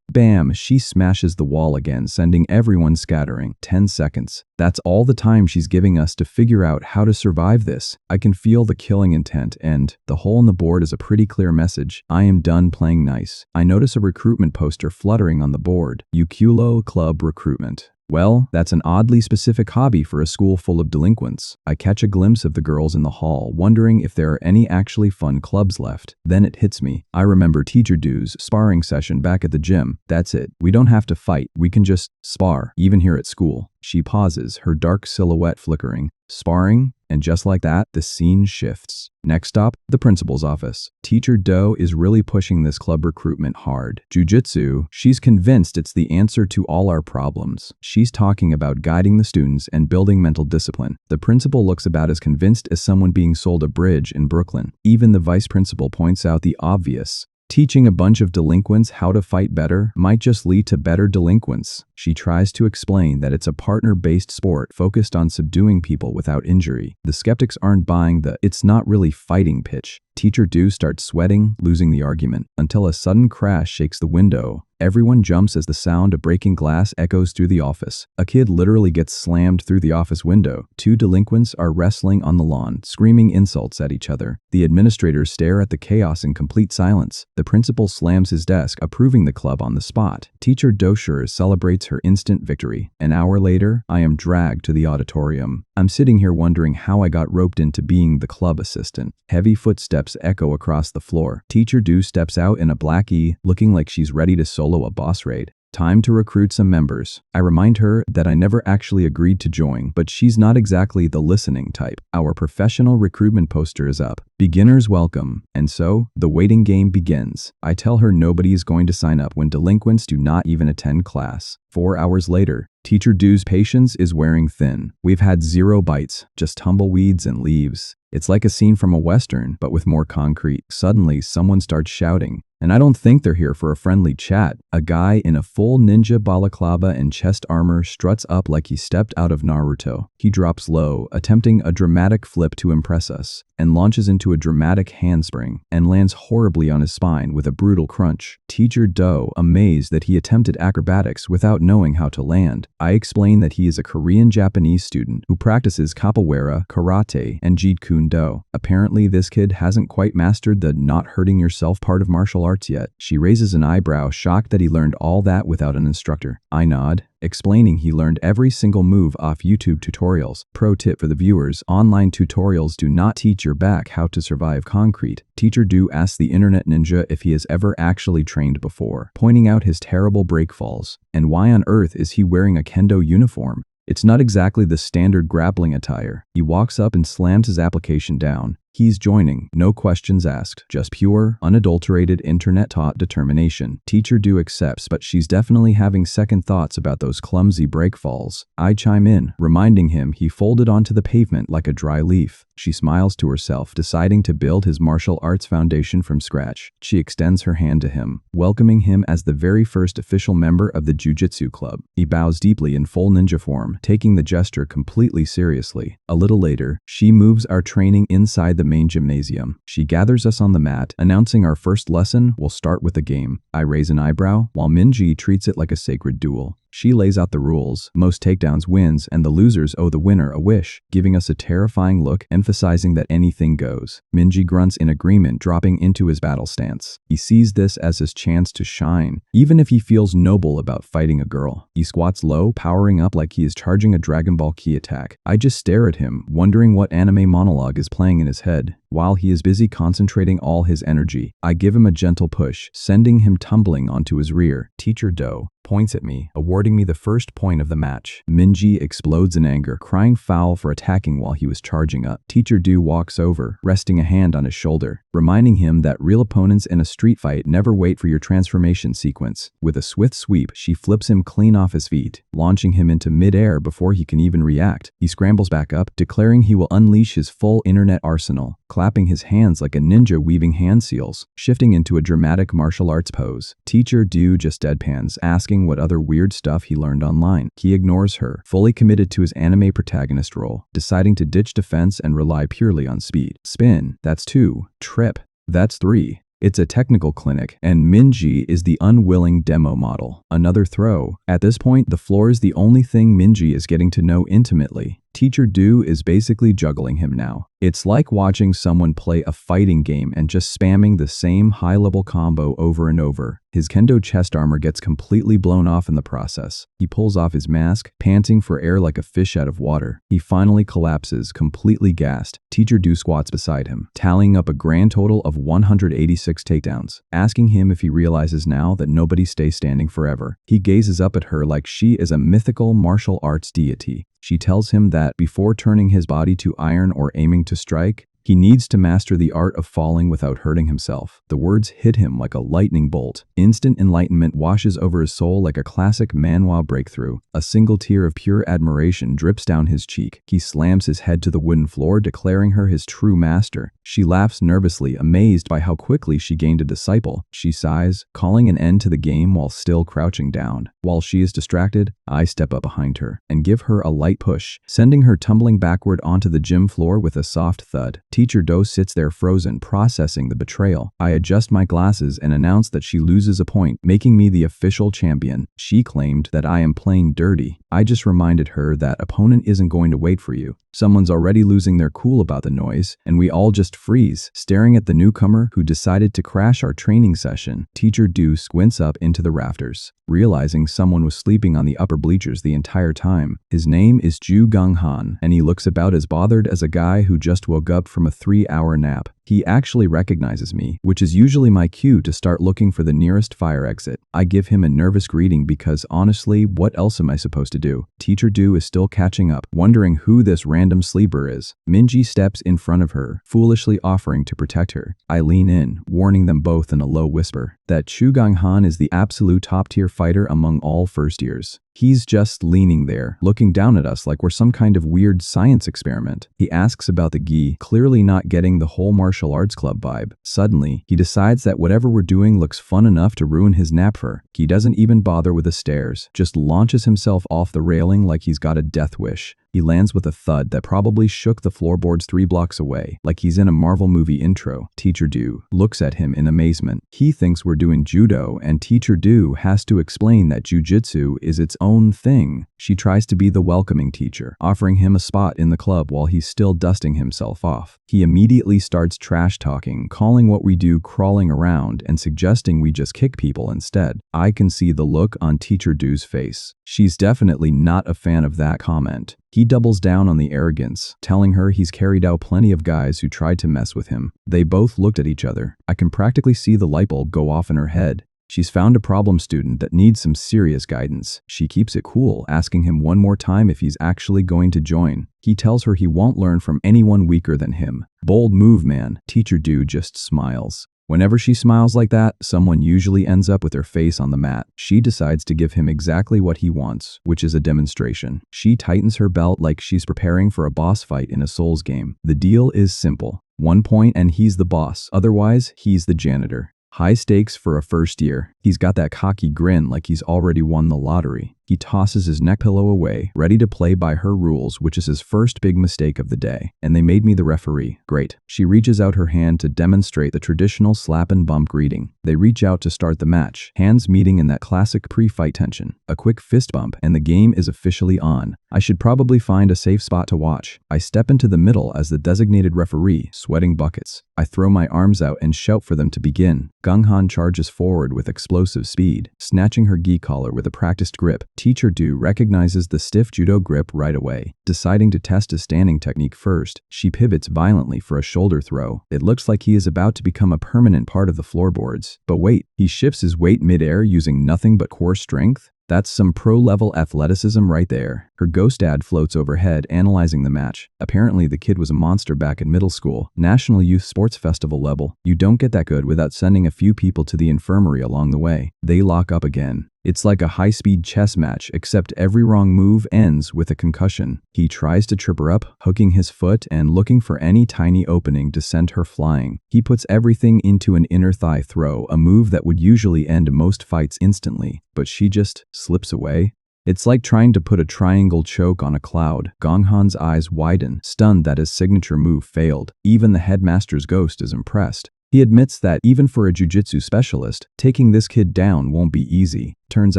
Bam! She smashes the wall again, sending everyone scattering. 10 seconds. That's all the time she's giving us to figure out how to survive this. I can feel the killing intent, and the hole in the board is a pretty clear message. I am done playing nice. I notice a recruitment poster fluttering on the board. Yahello Club Recruitment. Well, that's an oddly specific hobby for a school full of delinquents. I catch a glimpse of the girls in the hall, wondering if there are any actually fun clubs left. Then it hits me. I remember Teacher Do's sparring session back at the gym. That's it. We don't have to fight. We can just spar, even here at school. She pauses, her dark silhouette flickering. Sparring? And just like that, the scene shifts. Next stop, the principal's office. Teacher Do is really pushing this club recruitment hard. Jiu-jitsu, she's convinced it's the answer to all our problems. She's talking about guiding the students and building mental discipline. The principal looks about as convinced as someone being sold a bridge in Brooklyn. Even the vice principal points out the obvious. Teaching a bunch of delinquents how to fight better might just lead to better delinquents. She tries to explain that it's a partner-based sport focused on subduing people without injury. The skeptics aren't buying the "it's not really fighting" pitch. Teacher Do starts sweating, losing the argument, until a sudden crash shakes the window. Everyone jumps as the sound of breaking glass echoes through the office. A kid literally gets slammed through the office window. Two delinquents are wrestling on the lawn, screaming insults at each other. The administrators stare at the chaos in complete silence. The principal slams his desk, approving the club on the spot. Teacher Dosher celebrates her instant victory. An hour later, I am dragged to the auditorium. I'm sitting here wondering how I got roped into being the club assistant. Heavy footsteps echo across the floor. Teacher Do steps out in a blackie, looking like she's ready to solo a boss raid. Time to recruit some members. I remind her that I never actually agreed to join, but she's not exactly the listening type. Our professional recruitment poster is up. Beginners welcome. And so, the waiting game begins. I tell her nobody is going to sign up when delinquents do not even attend class. 4 hours later, Teacher Do's patience is wearing thin. We've had 0 bites, just tumbleweeds and leaves. It's like a scene from a Western, but with more concrete. Suddenly, someone starts shouting. And I don't think they're here for a friendly chat. A guy in a full ninja balaclava and chest armor struts up like he stepped out of Naruto. He drops low, attempting a dramatic flip to impress us, and launches into a dramatic handspring, and lands horribly on his spine with a brutal crunch. Teacher Do, amazed that he attempted acrobatics without knowing how to land. I explain that he is a Korean-Japanese student who practices capoeira, karate, and jeet kune do. Apparently, this kid hasn't quite mastered the not hurting yourself part of martial arts yet. She raises an eyebrow, shocked that he learned all that without an instructor. I nod, explaining he learned every single move off YouTube tutorials. Pro tip for the viewers, online tutorials do not teach your back how to survive concrete. Teacher Do asks the internet ninja if he has ever actually trained before, pointing out his terrible break falls. And why on earth is he wearing a kendo uniform? It's not exactly the standard grappling attire. He walks up and slams his application down. He's joining, no questions asked, just pure, unadulterated internet-taught determination. Teacher Do accepts, but she's definitely having second thoughts about those clumsy break falls. I chime in, reminding him he folded onto the pavement like a dry leaf. She smiles to herself, deciding to build his martial arts foundation from scratch. She extends her hand to him, welcoming him as the very first official member of the Jiu-Jitsu club. He bows deeply in full ninja form, taking the gesture completely seriously. A little later, she moves our training inside the main gymnasium. She gathers us on the mat, announcing our first lesson will start with a game. I raise an eyebrow, while Minji treats it like a sacred duel. She lays out the rules. Most takedowns wins, and the losers owe the winner a wish, giving us a terrifying look, emphasizing that anything goes. Minji grunts in agreement, dropping into his battle stance. He sees this as his chance to shine, even if he feels noble about fighting a girl. He squats low, powering up like he is charging a Dragon Ball ki attack. I just stare at him, wondering what anime monologue is playing in his head. While he is busy concentrating all his energy, I give him a gentle push, sending him tumbling onto his rear. Teacher Do points at me, awarding me the first point of the match. Minji explodes in anger, crying foul for attacking while he was charging up. Teacher Do walks over, resting a hand on his shoulder, reminding him that real opponents in a street fight never wait for your transformation sequence. With a swift sweep, she flips him clean off his feet, launching him into mid-air before he can even react. He scrambles back up, declaring he will unleash his full internet arsenal, clapping his hands like a ninja weaving hand seals, shifting into a dramatic martial arts pose. Teacher Do just deadpans, asking what other weird stuff he learned online. He ignores her, fully committed to his anime protagonist role, deciding to ditch defense and rely purely on speed. Spin, that's 2. Trip, that's 3. It's a technical clinic, and Minji is the unwilling demo model. Another throw. At this point, the floor is the only thing Minji is getting to know intimately. Teacher Do is basically juggling him now. It's like watching someone play a fighting game and just spamming the same high-level combo over and over. His kendo chest armor gets completely blown off in the process. He pulls off his mask, panting for air like a fish out of water. He finally collapses, completely gassed. Teacher Do squats beside him, tallying up a grand total of 186 takedowns, asking him if he realizes now that nobody stays standing forever. He gazes up at her like she is a mythical martial arts deity. She tells him that before turning his body to iron or aiming to strike, he needs to master the art of falling without hurting himself. The words hit him like a lightning bolt. Instant enlightenment washes over his soul like a classic Manhwa breakthrough. A single tear of pure admiration drips down his cheek. He slams his head to the wooden floor, declaring her his true master. She laughs nervously, amazed by how quickly she gained a disciple. She sighs, calling an end to the game while still crouching down. While she is distracted, I step up behind her and give her a light push, sending her tumbling backward onto the gym floor with a soft thud. Teacher Do sits there frozen, processing the betrayal. I adjust my glasses and announce that she loses a point, making me the official champion. She claimed that I am playing dirty. I just reminded her that opponent isn't going to wait for you. Someone's already losing their cool about the noise, and we all just freeze, staring at the newcomer who decided to crash our training session. Teacher Do squints up into the rafters, realizing someone was sleeping on the upper bleachers the entire time. His name is Ju Gong-han, and he looks about as bothered as a guy who just woke up from a 3-hour nap. He actually recognizes me, which is usually my cue to start looking for the nearest fire exit. I give him a nervous greeting because honestly, what else am I supposed to do? Teacher Do is still catching up, wondering who this random sleeper is. Minji steps in front of her, foolishly offering to protect her. I lean in, warning them both in a low whisper that Chu Gong-han is the absolute top-tier fighter among all first years. He's just leaning there, looking down at us like we're some kind of weird science experiment. He asks about the gi, clearly not getting the whole martial arts club vibe. Suddenly, he decides that whatever we're doing looks fun enough to ruin his nap for. He doesn't even bother with the stairs, just launches himself off the railing like he's got a death wish. He lands with a thud that probably shook the floorboards 3 blocks away, like he's in a Marvel movie intro. Teacher Do looks at him in amazement. He thinks we're doing judo, and Teacher Do has to explain that jujitsu is its own thing. She tries to be the welcoming teacher, offering him a spot in the club while he's still dusting himself off. He immediately starts trash talking, calling what we do crawling around and suggesting we just kick people instead. I can see the look on Teacher Do's face. She's definitely not a fan of that comment. He doubles down on the arrogance, telling her he's carried out plenty of guys who tried to mess with him. They both looked at each other. I can practically see the light bulb go off in her head. She's found a problem student that needs some serious guidance. She keeps it cool, asking him one more time if he's actually going to join. He tells her he won't learn from anyone weaker than him. Bold move, man. Teacher Do just smiles. Whenever she smiles like that, someone usually ends up with their face on the mat. She decides to give him exactly what he wants, which is a demonstration. She tightens her belt like she's preparing for a boss fight in a Souls game. The deal is simple. 1 point and he's the boss. Otherwise, he's the janitor. High stakes for a first year. He's got that cocky grin like he's already won the lottery. He tosses his neck pillow away, ready to play by her rules, which is his first big mistake of the day. And they made me the referee. Great. She reaches out her hand to demonstrate the traditional slap and bump greeting. They reach out to start the match, hands meeting in that classic pre-fight tension. A quick fist bump, and the game is officially on. I should probably find a safe spot to watch. I step into the middle as the designated referee, sweating buckets. I throw my arms out and shout for them to begin. Ganghan charges forward with explosive speed, snatching her gi collar with a practiced grip. Teacher Do recognizes the stiff judo grip right away. Deciding to test his standing technique first, she pivots violently for a shoulder throw. It looks like he is about to become a permanent part of the floorboards. But wait, he shifts his weight mid-air using nothing but core strength? That's some pro-level athleticism right there. Her ghost dad floats overhead, analyzing the match. Apparently, the kid was a monster back in middle school. National Youth Sports Festival level. You don't get that good without sending a few people to the infirmary along the way. They lock up again. It's like a high-speed chess match, except every wrong move ends with a concussion. He tries to trip her up, hooking his foot and looking for any tiny opening to send her flying. He puts everything into an inner thigh throw, a move that would usually end most fights instantly, but she just slips away. It's like trying to put a triangle choke on a cloud. Ganghan's eyes widen, stunned that his signature move failed. Even the headmaster's ghost is impressed. He admits that even for a jiu-jitsu specialist, taking this kid down won't be easy. Turns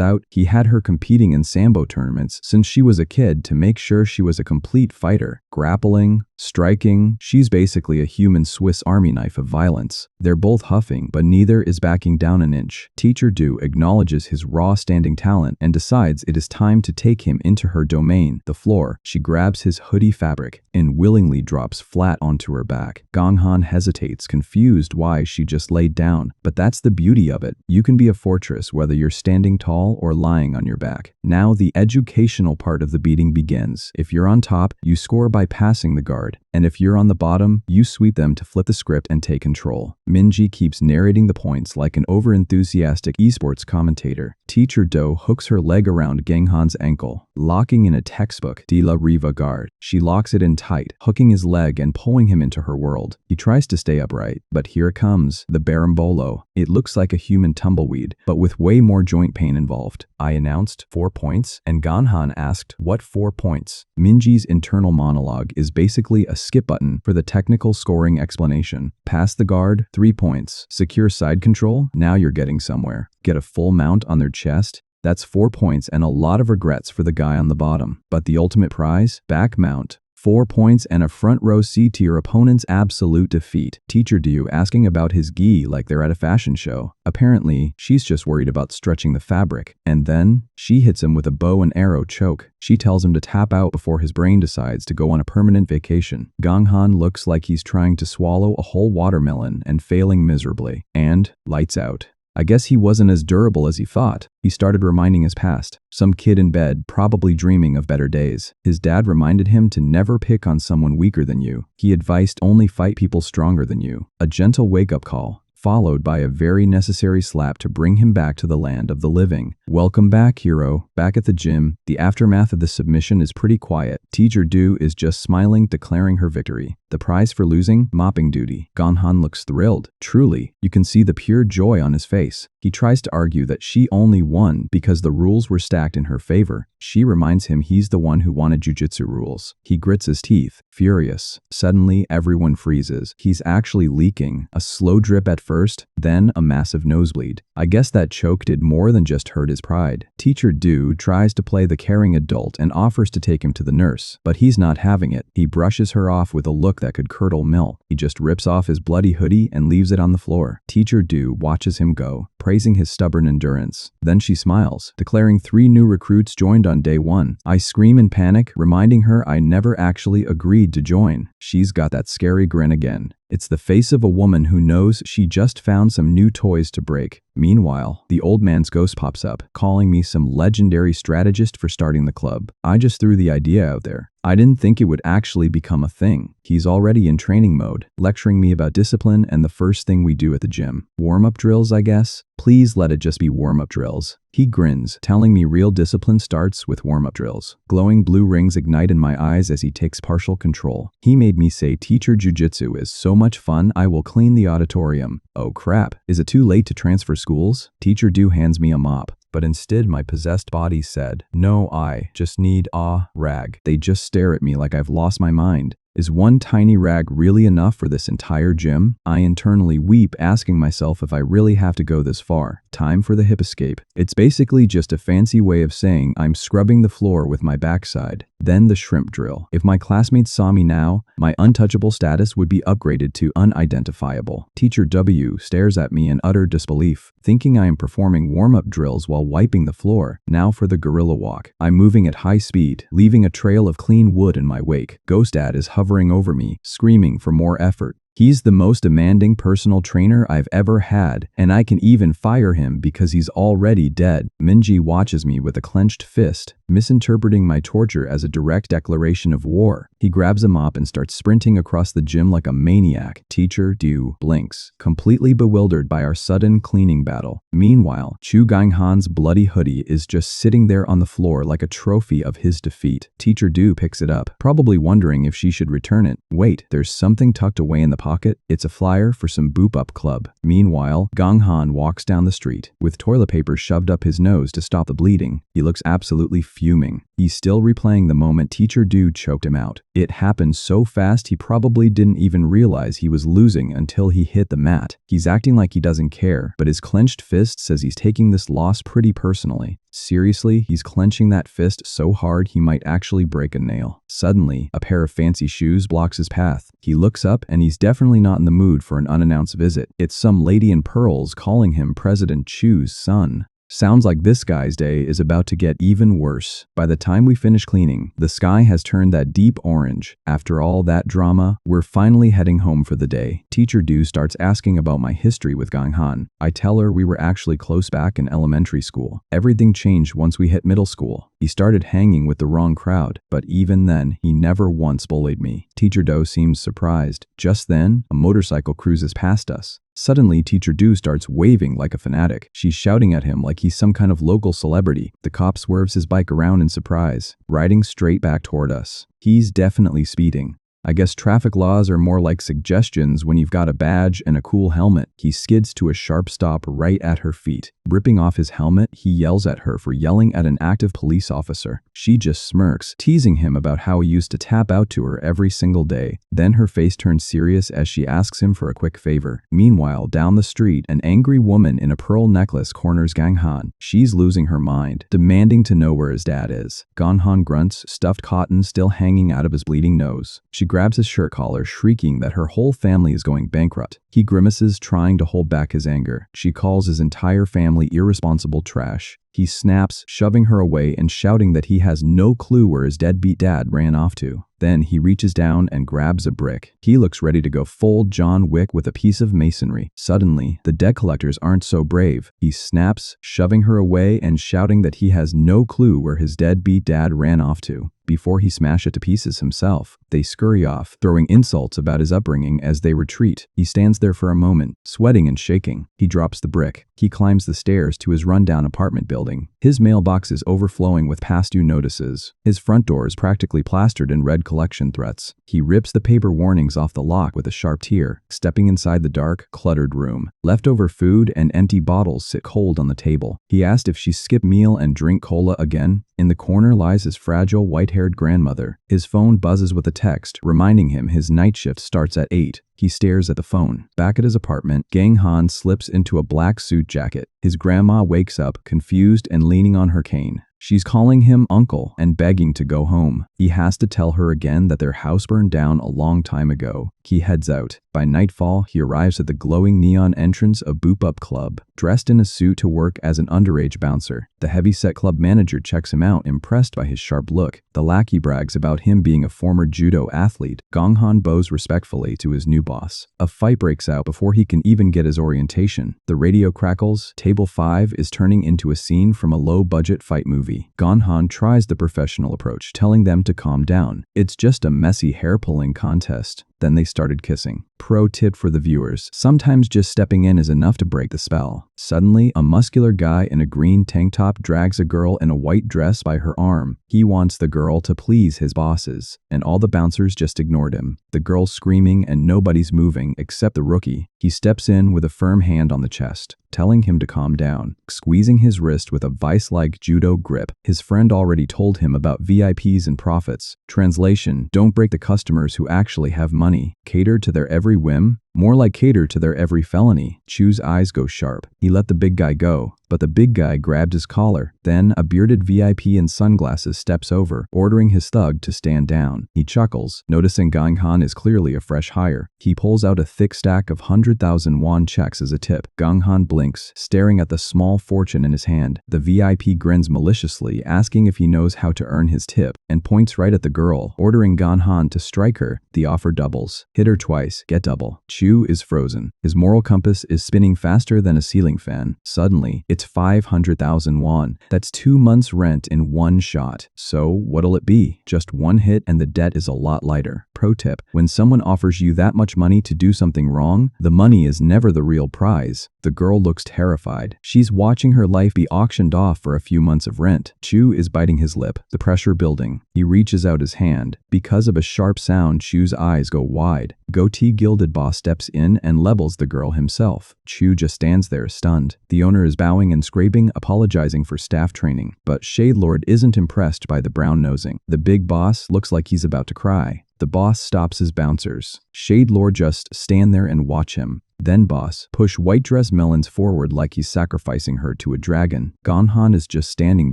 out, he had her competing in sambo tournaments since she was a kid to make sure she was a complete fighter. Grappling, striking, she's basically a human Swiss Army knife of violence. They're both huffing, but neither is backing down an inch. Teacher Do acknowledges his raw standing talent and decides it is time to take him into her domain, the floor. She grabs his hoodie fabric and willingly drops flat onto her back. Ganghan hesitates, confused why she just laid down. But that's the beauty of it. You can be a fortress whether you're standing tall or lying on your back. Now the educational part of the beating begins. If you're on top, you score by passing the guard. And if you're on the bottom, you sweep them to flip the script and take control. Minji keeps narrating the points like an over-enthusiastic esports commentator. Teacher Do hooks her leg around Ganghan's ankle, locking in a textbook De La Riva guard. She locks it in tight, hooking his leg and pulling him into her world. He tries to stay upright, but here it comes, the Barambolo. It looks like a human tumbleweed, but with way more joint pain involved. I announced 4 points, and Ganghan asked, what 4 points? Minji's internal monologue is basically a skip button for the technical scoring explanation. Pass the guard, 3 points. Secure side control, now you're getting somewhere. Get a full mount on their chest, that's 4 points and a lot of regrets for the guy on the bottom. But the ultimate prize? Back mount. 4 points and a front row seat to your opponent's absolute defeat. Teacher Do asking about his gi like they're at a fashion show. Apparently, she's just worried about stretching the fabric. And then, she hits him with a bow and arrow choke. She tells him to tap out before his brain decides to go on a permanent vacation. Ganghan looks like he's trying to swallow a whole watermelon and failing miserably. And, lights out. I guess he wasn't as durable as he thought. He started reminding his past. Some kid in bed, probably dreaming of better days. His dad reminded him to never pick on someone weaker than you. He advised only fight people stronger than you. A gentle wake-up call, followed by a very necessary slap to bring him back to the land of the living. Welcome back, hero. Back at the gym, the aftermath of the submission is pretty quiet. Teacher Do is just smiling, declaring her victory. The prize for losing? Mopping duty. Ganghan looks thrilled. Truly, you can see the pure joy on his face. He tries to argue that she only won because the rules were stacked in her favor. She reminds him he's the one who wanted jujitsu rules. He grits his teeth, furious. Suddenly, everyone freezes. He's actually leaking. A slow drip at first, then a massive nosebleed. I guess that choke did more than just hurt his pride. Teacher Do tries to play the caring adult and offers to take him to the nurse, but he's not having it. He brushes her off with a look that could curdle milk. He just rips off his bloody hoodie and leaves it on the floor. Teacher Do watches him go, praising his stubborn endurance. Then she smiles, declaring 3 new recruits joined on day 1. I scream in panic, reminding her I never actually agreed to join. She's got that scary grin again. It's the face of a woman who knows she just found some new toys to break. Meanwhile, the old man's ghost pops up, calling me some legendary strategist for starting the club. I just threw the idea out there. I didn't think it would actually become a thing. He's already in training mode, lecturing me about discipline and the first thing we do at the gym. Warm-up drills, I guess? Please let it just be warm-up drills. He grins, telling me real discipline starts with warm-up drills. Glowing blue rings ignite in my eyes as he takes partial control. He made me say teacher jujitsu is so much fun I will clean the auditorium. Oh crap, is it too late to transfer schools? Teacher Do hands me a mop. But instead my possessed body said, no, I just need a rag. They just stare at me like I've lost my mind. Is one tiny rag really enough for this entire gym? I internally weep, asking myself if I really have to go this far. Time for the hip escape. It's basically just a fancy way of saying I'm scrubbing the floor with my backside. Then the shrimp drill. If my classmates saw me now, my untouchable status would be upgraded to unidentifiable. Teacher W stares at me in utter disbelief, thinking I am performing warm-up drills while wiping the floor. Now for the gorilla walk. I'm moving at high speed, leaving a trail of clean wood in my wake. Ghost Dad is hovering over me, screaming for more effort. He's the most demanding personal trainer I've ever had, and I can even fire him because he's already dead. Minji watches me with a clenched fist, misinterpreting my torture as a direct declaration of war. He grabs a mop and starts sprinting across the gym like a maniac. Teacher Du blinks, completely bewildered by our sudden cleaning battle. Meanwhile, Chu Ganghan's bloody hoodie is just sitting there on the floor like a trophy of his defeat. Teacher Du picks it up, probably wondering if she should return it. Wait, there's something tucked away in the pocket. It's a flyer for some boop-up club. Meanwhile, Ganghan walks down the street, with toilet paper shoved up his nose to stop the bleeding. He looks absolutely fuming. He's still replaying the moment Teacher Du choked him out. It happened so fast he probably didn't even realize he was losing until he hit the mat. He's acting like he doesn't care, but his clenched fist says he's taking this loss pretty personally. Seriously, he's clenching that fist so hard he might actually break a nail. Suddenly, a pair of fancy shoes blocks his path. He looks up and he's definitely not in the mood for an unannounced visit. It's some lady in pearls calling him President Chu's son. Sounds like this guy's day is about to get even worse. By the time we finish cleaning, the sky has turned that deep orange. After all that drama, we're finally heading home for the day. Teacher Du starts asking about my history with Ganghan. I tell her we were actually close back in elementary school. Everything changed once we hit middle school. He started hanging with the wrong crowd, but even then, he never once bullied me. Teacher Do seems surprised. Just then, a motorcycle cruises past us. Suddenly, Teacher Du starts waving like a fanatic. She's shouting at him like he's some kind of local celebrity. The cop swerves his bike around in surprise, riding straight back toward us. He's definitely speeding. I guess traffic laws are more like suggestions when you've got a badge and a cool helmet. He skids to a sharp stop right at her feet. Ripping off his helmet, he yells at her for yelling at an active police officer. She just smirks, teasing him about how he used to tap out to her every single day. Then her face turns serious as she asks him for a quick favor. Meanwhile, down the street, an angry woman in a pearl necklace corners Ganghan. She's losing her mind, demanding to know where his dad is. Ganghan grunts, stuffed cotton still hanging out of his bleeding nose. She grabs his shirt collar, shrieking that her whole family is going bankrupt. He grimaces, trying to hold back his anger. She calls his entire family irresponsible trash. He snaps, shoving her away and shouting that he has no clue where his deadbeat dad ran off to. Then he reaches down and grabs a brick. He looks ready to go full John Wick with a piece of masonry. Suddenly, the debt collectors aren't so brave. He snaps, shoving her away and shouting that he has no clue where his deadbeat dad ran off to. Before he smashed it to pieces himself, they scurry off, throwing insults about his upbringing as they retreat. He stands there for a moment, sweating and shaking. He drops the brick. He climbs the stairs to his rundown apartment building. His mailbox is overflowing with past due notices. His front door is practically plastered in red collection threats. He rips the paper warnings off the lock with a sharp tear, stepping inside the dark, cluttered room. Leftover food and empty bottles sit cold on the table. He asked if she skip meal and drink cola again. In the corner lies his fragile, white-haired grandmother. His phone buzzes with a text, reminding him his night shift starts at 8. He stares at the phone. Back at his apartment, Ganghan slips into a black suit jacket. His grandma wakes up, confused and leaning on her cane. She's calling him uncle and begging to go home. He has to tell her again that their house burned down a long time ago. He heads out. By nightfall, he arrives at the glowing neon entrance of Boop Up Club, dressed in a suit to work as an underage bouncer. The heavyset club manager checks him out, impressed by his sharp look. The lackey brags about him being a former judo athlete. Gonghan bows respectfully to his new boss. A fight breaks out before he can even get his orientation. The radio crackles. Table 5 is turning into a scene from a low-budget fight movie. Gonghan tries the professional approach, telling them to calm down. It's just a messy hair-pulling contest. Then they started kissing. Pro tip for the viewers: sometimes just stepping in is enough to break the spell. Suddenly, a muscular guy in a green tank top drags a girl in a white dress by her arm. He wants the girl to please his bosses, and all the bouncers just ignored him. The girl's screaming and nobody's moving except the rookie. He steps in with a firm hand on the chest, telling him to calm down, squeezing his wrist with a vice-like judo grip. His friend already told him about VIPs and profits. Translation: don't break the customers who actually have money. Cater to their every whim. More like cater to their every felony. Chu's eyes go sharp. He let the big guy go, but the big guy grabbed his collar. Then a bearded VIP in sunglasses steps over, ordering his thug to stand down. He chuckles, noticing Gonghan is clearly a fresh hire. He pulls out a thick stack of 100,000 won checks as a tip. Gonghan blinks, staring at the small fortune in his hand. The VIP grins maliciously, asking if he knows how to earn his tip, and points right at the girl, ordering Gonghan to strike her. The offer doubles. Hit her twice, get double. Chu is frozen. His moral compass is spinning faster than a ceiling fan. Suddenly, it's 500,000 won. That's 2 months' rent in one shot. So, what'll it be? Just one hit and the debt is a lot lighter. Pro tip: when someone offers you that much money to do something wrong, the money is never the real prize. The girl looks terrified. She's watching her life be auctioned off for a few months of rent. Chu is biting his lip, the pressure building. He reaches out his hand. Because of a sharp sound, Chu's eyes go wide. Goatee gilded boss steps in and levels the girl himself. Chu just stands there stunned. The owner is bowing and scraping, apologizing for staff training. But Shadelord isn't impressed by the brown nosing. The big boss looks like he's about to cry. The boss stops his bouncers. Shadelord just stand there and watch him. Then boss, push white dress melons forward like he's sacrificing her to a dragon. Gonghan is just standing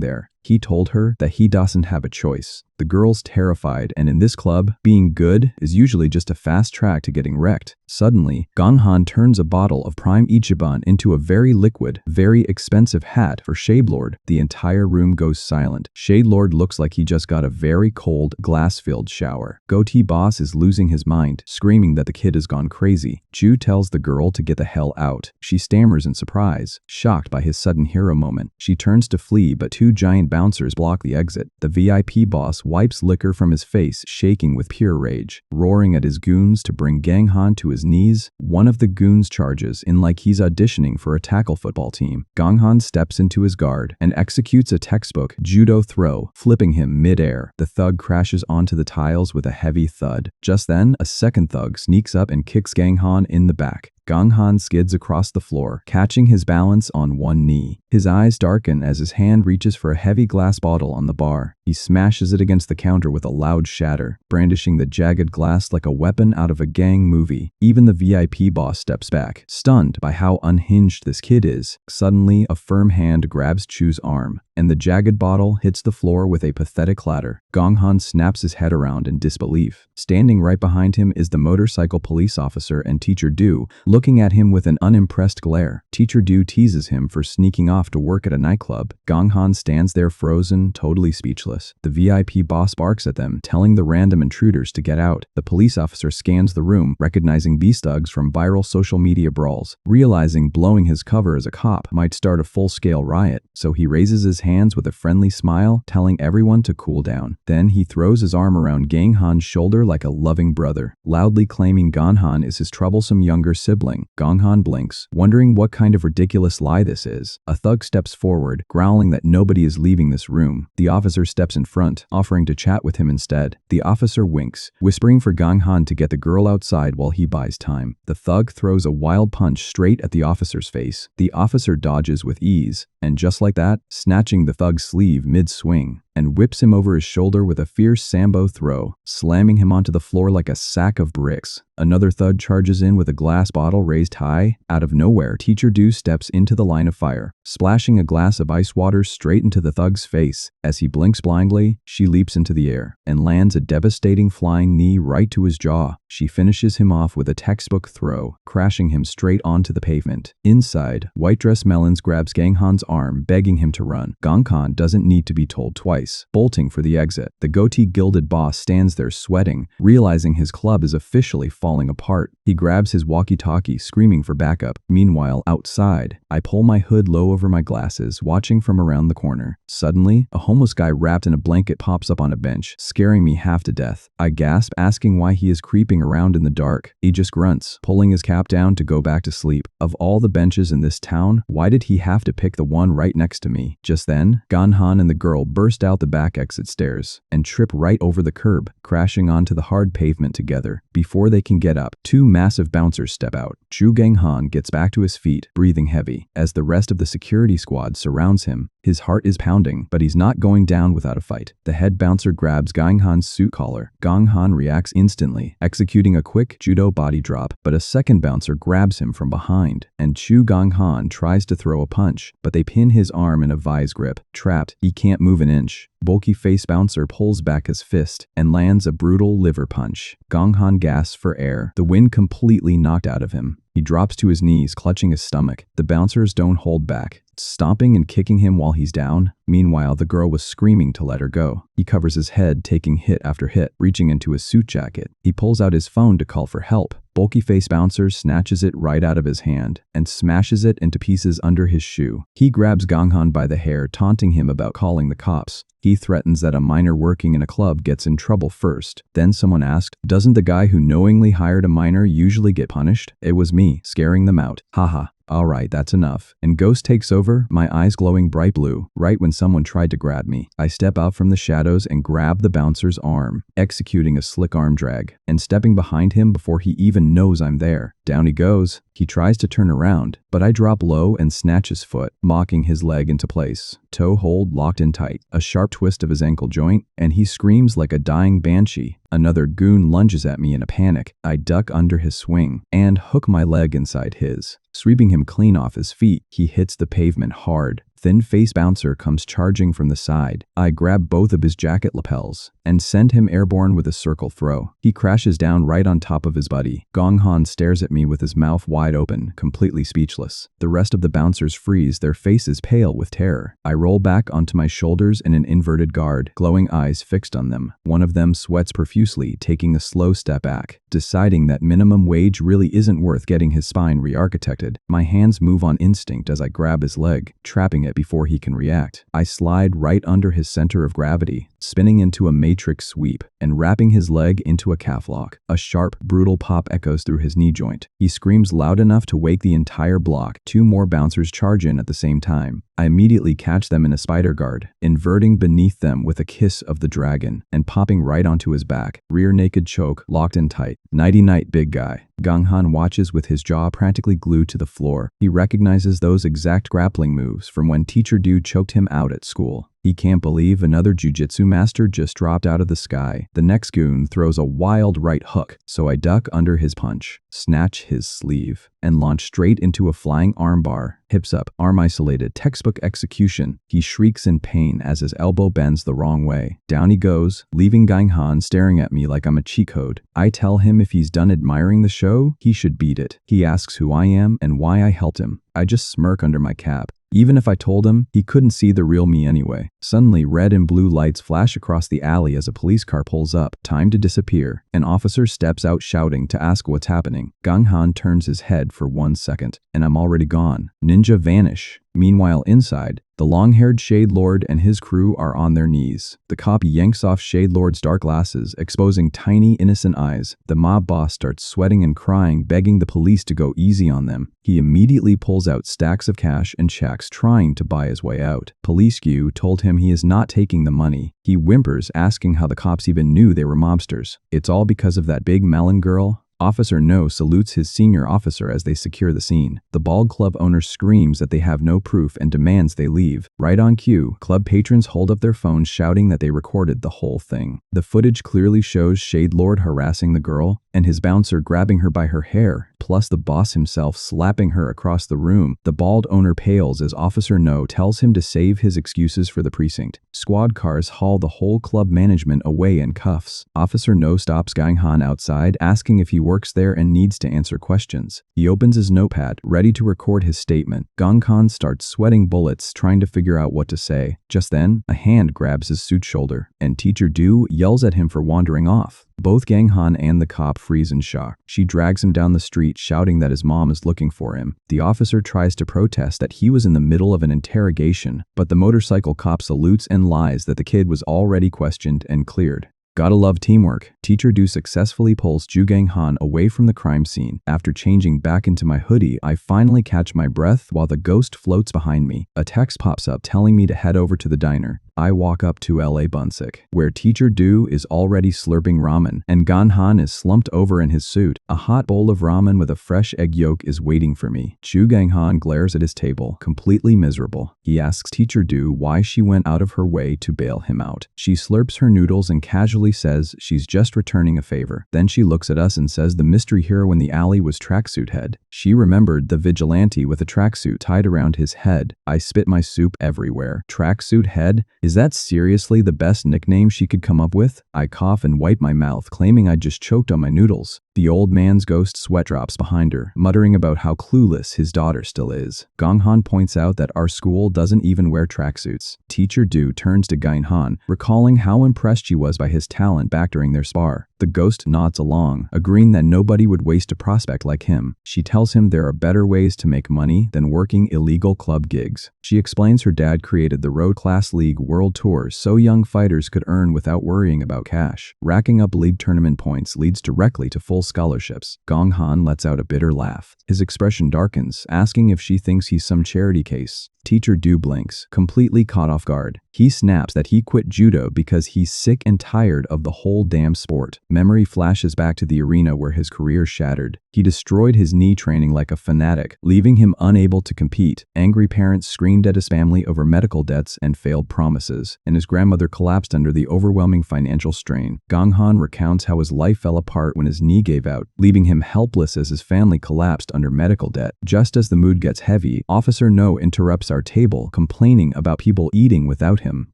there. He told her that he doesn't have a choice. The girl's terrified, and in this club, being good is usually just a fast track to getting wrecked. Suddenly, Gonghan turns a bottle of prime Ichiban into a very liquid, very expensive hat for Shadelord. The entire room goes silent. Shadelord looks like he just got a very cold, glass-filled shower. Goatee boss is losing his mind, screaming that the kid has gone crazy. Chu tells the girl to get the hell out. She stammers in surprise, shocked by his sudden hero moment. She turns to flee, but 2 giant bouncers block the exit. The VIP boss wipes liquor from his face, shaking with pure rage, roaring at his goons to bring Gonghan to his knees. One of the goons charges in like he's auditioning for a tackle football team. Gonghan steps into his guard and executes a textbook judo throw, flipping him mid-air. The thug crashes onto the tiles with a heavy thud. Just then, a second thug sneaks up and kicks Gonghan in the back. Gonghan skids across the floor, catching his balance on one knee. His eyes darken as his hand reaches for a heavy glass bottle on the bar. He smashes it against the counter with a loud shatter, brandishing the jagged glass like a weapon out of a gang movie. Even the VIP boss steps back, stunned by how unhinged this kid is. Suddenly, a firm hand grabs Chu's arm, and the jagged bottle hits the floor with a pathetic clatter. Gonghan snaps his head around in disbelief. Standing right behind him is the motorcycle police officer and Teacher Du, looking at him with an unimpressed glare. Teacher Du teases him for sneaking off to work at a nightclub. Gonghan stands there frozen, totally speechless. The VIP boss barks at them, telling the random intruders to get out. The police officer scans the room, recognizing beast thugs from viral social media brawls. Realizing blowing his cover as a cop might start a full-scale riot, so he raises his hands with a friendly smile, telling everyone to cool down. Then he throws his arm around Gonghan's shoulder like a loving brother, loudly claiming Gonghan is his troublesome younger sibling. Gonghan blinks, wondering what kind of ridiculous lie this is. A thug steps forward, growling that nobody is leaving this room. The officer steps in front, offering to chat with him instead. The officer winks, whispering for Gonghan to get the girl outside while he buys time. The thug throws a wild punch straight at the officer's face. The officer dodges with ease, and just like that, snatching the thug's sleeve mid-swing. and whips him over his shoulder with a fierce sambo throw, slamming him onto the floor like a sack of bricks. Another thug charges in with a glass bottle raised high. Out of nowhere, Teacher Do steps into the line of fire, splashing a glass of ice water straight into the thug's face. As he blinks blindly, she leaps into the air and lands a devastating flying knee right to his jaw. She finishes him off with a textbook throw, crashing him straight onto the pavement. Inside, White Dress Melons grabs Ganghan's arm, begging him to run. Ganghan doesn't need to be told twice, bolting for the exit. The goatee-gilded boss stands there sweating, realizing his club is officially falling apart. He grabs his walkie-talkie, screaming for backup. Meanwhile, outside, I pull my hood low over my glasses, watching from around the corner. Suddenly, a homeless guy wrapped in a blanket pops up on a bench, scaring me half to death. I gasp, asking why he is creeping around in the dark. He just grunts, pulling his cap down to go back to sleep. Of all the benches in this town, why did he have to pick the one right next to me? Just then, Ganghan and the girl burst out the back exit stairs and trip right over the curb, crashing onto the hard pavement together. Before they can get up, two massive bouncers step out. Chu Ganghan gets back to his feet, breathing heavy, as the rest of the security squad surrounds him. His heart is pounding, but he's not going down without a fight. The head bouncer grabs Ganghan's suit collar. Ganghan reacts instantly, executing a quick judo body drop, but a second bouncer grabs him from behind, and Chu Ganghan tries to throw a punch, but they pin his arm in a vise grip. Trapped, he can't move an inch. Bulky face bouncer pulls back his fist and lands a brutal liver punch. Ganghan gasps for air, the wind completely knocked out of him. He drops to his knees, clutching his stomach. The bouncers don't hold back, stomping and kicking him while he's down. Meanwhile, the girl was screaming to let her go. He covers his head, taking hit after hit, reaching into his suit jacket. He pulls out his phone to call for help. Bulky face bouncer snatches it right out of his hand and smashes it into pieces under his shoe. He grabs Ganghan by the hair, taunting him about calling the cops. He threatens that a minor working in a club gets in trouble first. Then someone asked, "Doesn't the guy who knowingly hired a minor usually get punished?" It was me, scaring them out. Haha. Alright, that's enough. And Ghost takes over, my eyes glowing bright blue, right when someone tried to grab me. I step out from the shadows and grab the bouncer's arm, executing a slick arm drag, and stepping behind him before he even knows I'm there. Down he goes. He tries to turn around, but I drop low and snatch his foot, mocking his leg into place. Toe hold locked in tight, a sharp twist of his ankle joint, and he screams like a dying banshee. Another goon lunges at me in a panic. I duck under his swing and hook my leg inside his, sweeping him clean off his feet. He hits the pavement hard. Thin face bouncer comes charging from the side. I grab both of his jacket lapels and send him airborne with a circle throw. He crashes down right on top of his buddy. Ganghan stares at me with his mouth wide open, completely speechless. The rest of the bouncers freeze, their faces pale with terror. I roll back onto my shoulders in an inverted guard, glowing eyes fixed on them. One of them sweats profusely, taking a slow step back, deciding that minimum wage really isn't worth getting his spine re-architected. My hands move on instinct as I grab his leg, trapping it before he can react. I slide right under his center of gravity, spinning into a matrix sweep and wrapping his leg into a calf lock. A sharp, brutal pop echoes through his knee joint. He screams loud enough to wake the entire block. Two more bouncers charge in at the same time. I immediately catch them in a spider guard, inverting beneath them with a kiss of the dragon and popping right onto his back. Rear naked choke locked in tight. Nighty-night, big guy. Ganghan watches with his jaw practically glued to the floor. He recognizes those exact grappling moves from when Teacher Dude choked him out at school. He can't believe another jujitsu master just dropped out of the sky. The next goon throws a wild right hook, so I duck under his punch, snatch his sleeve, and launch straight into a flying armbar. Hips up, arm isolated, textbook execution. He shrieks in pain as his elbow bends the wrong way. Down he goes, leaving Ganghan staring at me like I'm a cheat code. I tell him if he's done admiring the show, he should beat it. He asks who I am and why I helped him. I just smirk under my cap. Even if I told him, he couldn't see the real me anyway. Suddenly, red and blue lights flash across the alley as a police car pulls up. Time to disappear. An officer steps out shouting to ask what's happening. Ganghan turns his head for 1 second, and I'm already gone. Ninja vanish. Meanwhile, inside, the long-haired Shade Lord and his crew are on their knees. The cop yanks off Shade Lord's dark glasses, exposing tiny, innocent eyes. The mob boss starts sweating and crying, begging the police to go easy on them. He immediately pulls out stacks of cash and checks, trying to buy his way out. Police Q told him he is not taking the money. He whimpers, asking how the cops even knew they were mobsters. It's all because of that big melon girl. Officer No salutes his senior officer as they secure the scene. The bald club owner screams that they have no proof and demands they leave. Right on cue, club patrons hold up their phones shouting that they recorded the whole thing. The footage clearly shows Shade Lord harassing the girl and his bouncer grabbing her by her hair, plus the boss himself slapping her across the room. The bald owner pales as Officer No tells him to save his excuses for the precinct. Squad cars haul the whole club management away in cuffs. Officer No stops Ganghan outside, asking if he works there and needs to answer questions. He opens his notepad, ready to record his statement. Ganghan starts sweating bullets, trying to figure out what to say. Just then, a hand grabs his suit shoulder, and Teacher Du yells at him for wandering off. Both Ganghan and the cop freeze in shock. She drags him down the street, shouting that his mom is looking for him. The officer tries to protest that he was in the middle of an interrogation, but the motorcycle cop salutes and lies that the kid was already questioned and cleared. Gotta love teamwork. Teacher Du successfully pulls Ju Ganghan away from the crime scene. After changing back into my hoodie, I finally catch my breath while the ghost floats behind me. A text pops up telling me to head over to the diner. I walk up to LA Bunsik, where Teacher Du is already slurping ramen, and Ganghan is slumped over in his suit. A hot bowl of ramen with a fresh egg yolk is waiting for me. Ju Ganghan glares at his table, completely miserable. He asks Teacher Du why she went out of her way to bail him out. She slurps her noodles and casually says she's just returning a favor. Then she looks at us and says the mystery hero in the alley was Tracksuit Head. She remembered the vigilante with a tracksuit tied around his head. I spit my soup everywhere. Tracksuit Head? Is that seriously the best nickname she could come up with? I cough and wipe my mouth, claiming I just choked on my noodles. The old man's ghost sweat drops behind her, muttering about how clueless his daughter still is. Ganghan points out that our school doesn't even wear tracksuits. Teacher Du turns to Ganghan, recalling how impressed she was by his talent back during their spar. The ghost nods along, agreeing that nobody would waste a prospect like him. She tells him there are better ways to make money than working illegal club gigs. She explains her dad created the Road Class League World Tours so young fighters could earn without worrying about cash. Racking up league tournament points leads directly to full scholarships. Ganghan lets out a bitter laugh. His expression darkens, asking if she thinks he's some charity case. Teacher Du blinks, completely caught off guard. He snaps that he quit judo because he's sick and tired of the whole damn sport. Memory flashes back to the arena where his career shattered. He destroyed his knee training like a fanatic, leaving him unable to compete. Angry parents screamed at his family over medical debts and failed promises, and his grandmother collapsed under the overwhelming financial strain. Ganghan recounts how his life fell apart when his knee gave out, leaving him helpless as his family collapsed under medical debt. Just as the mood gets heavy, Officer No interrupts our table, complaining about people eating without him.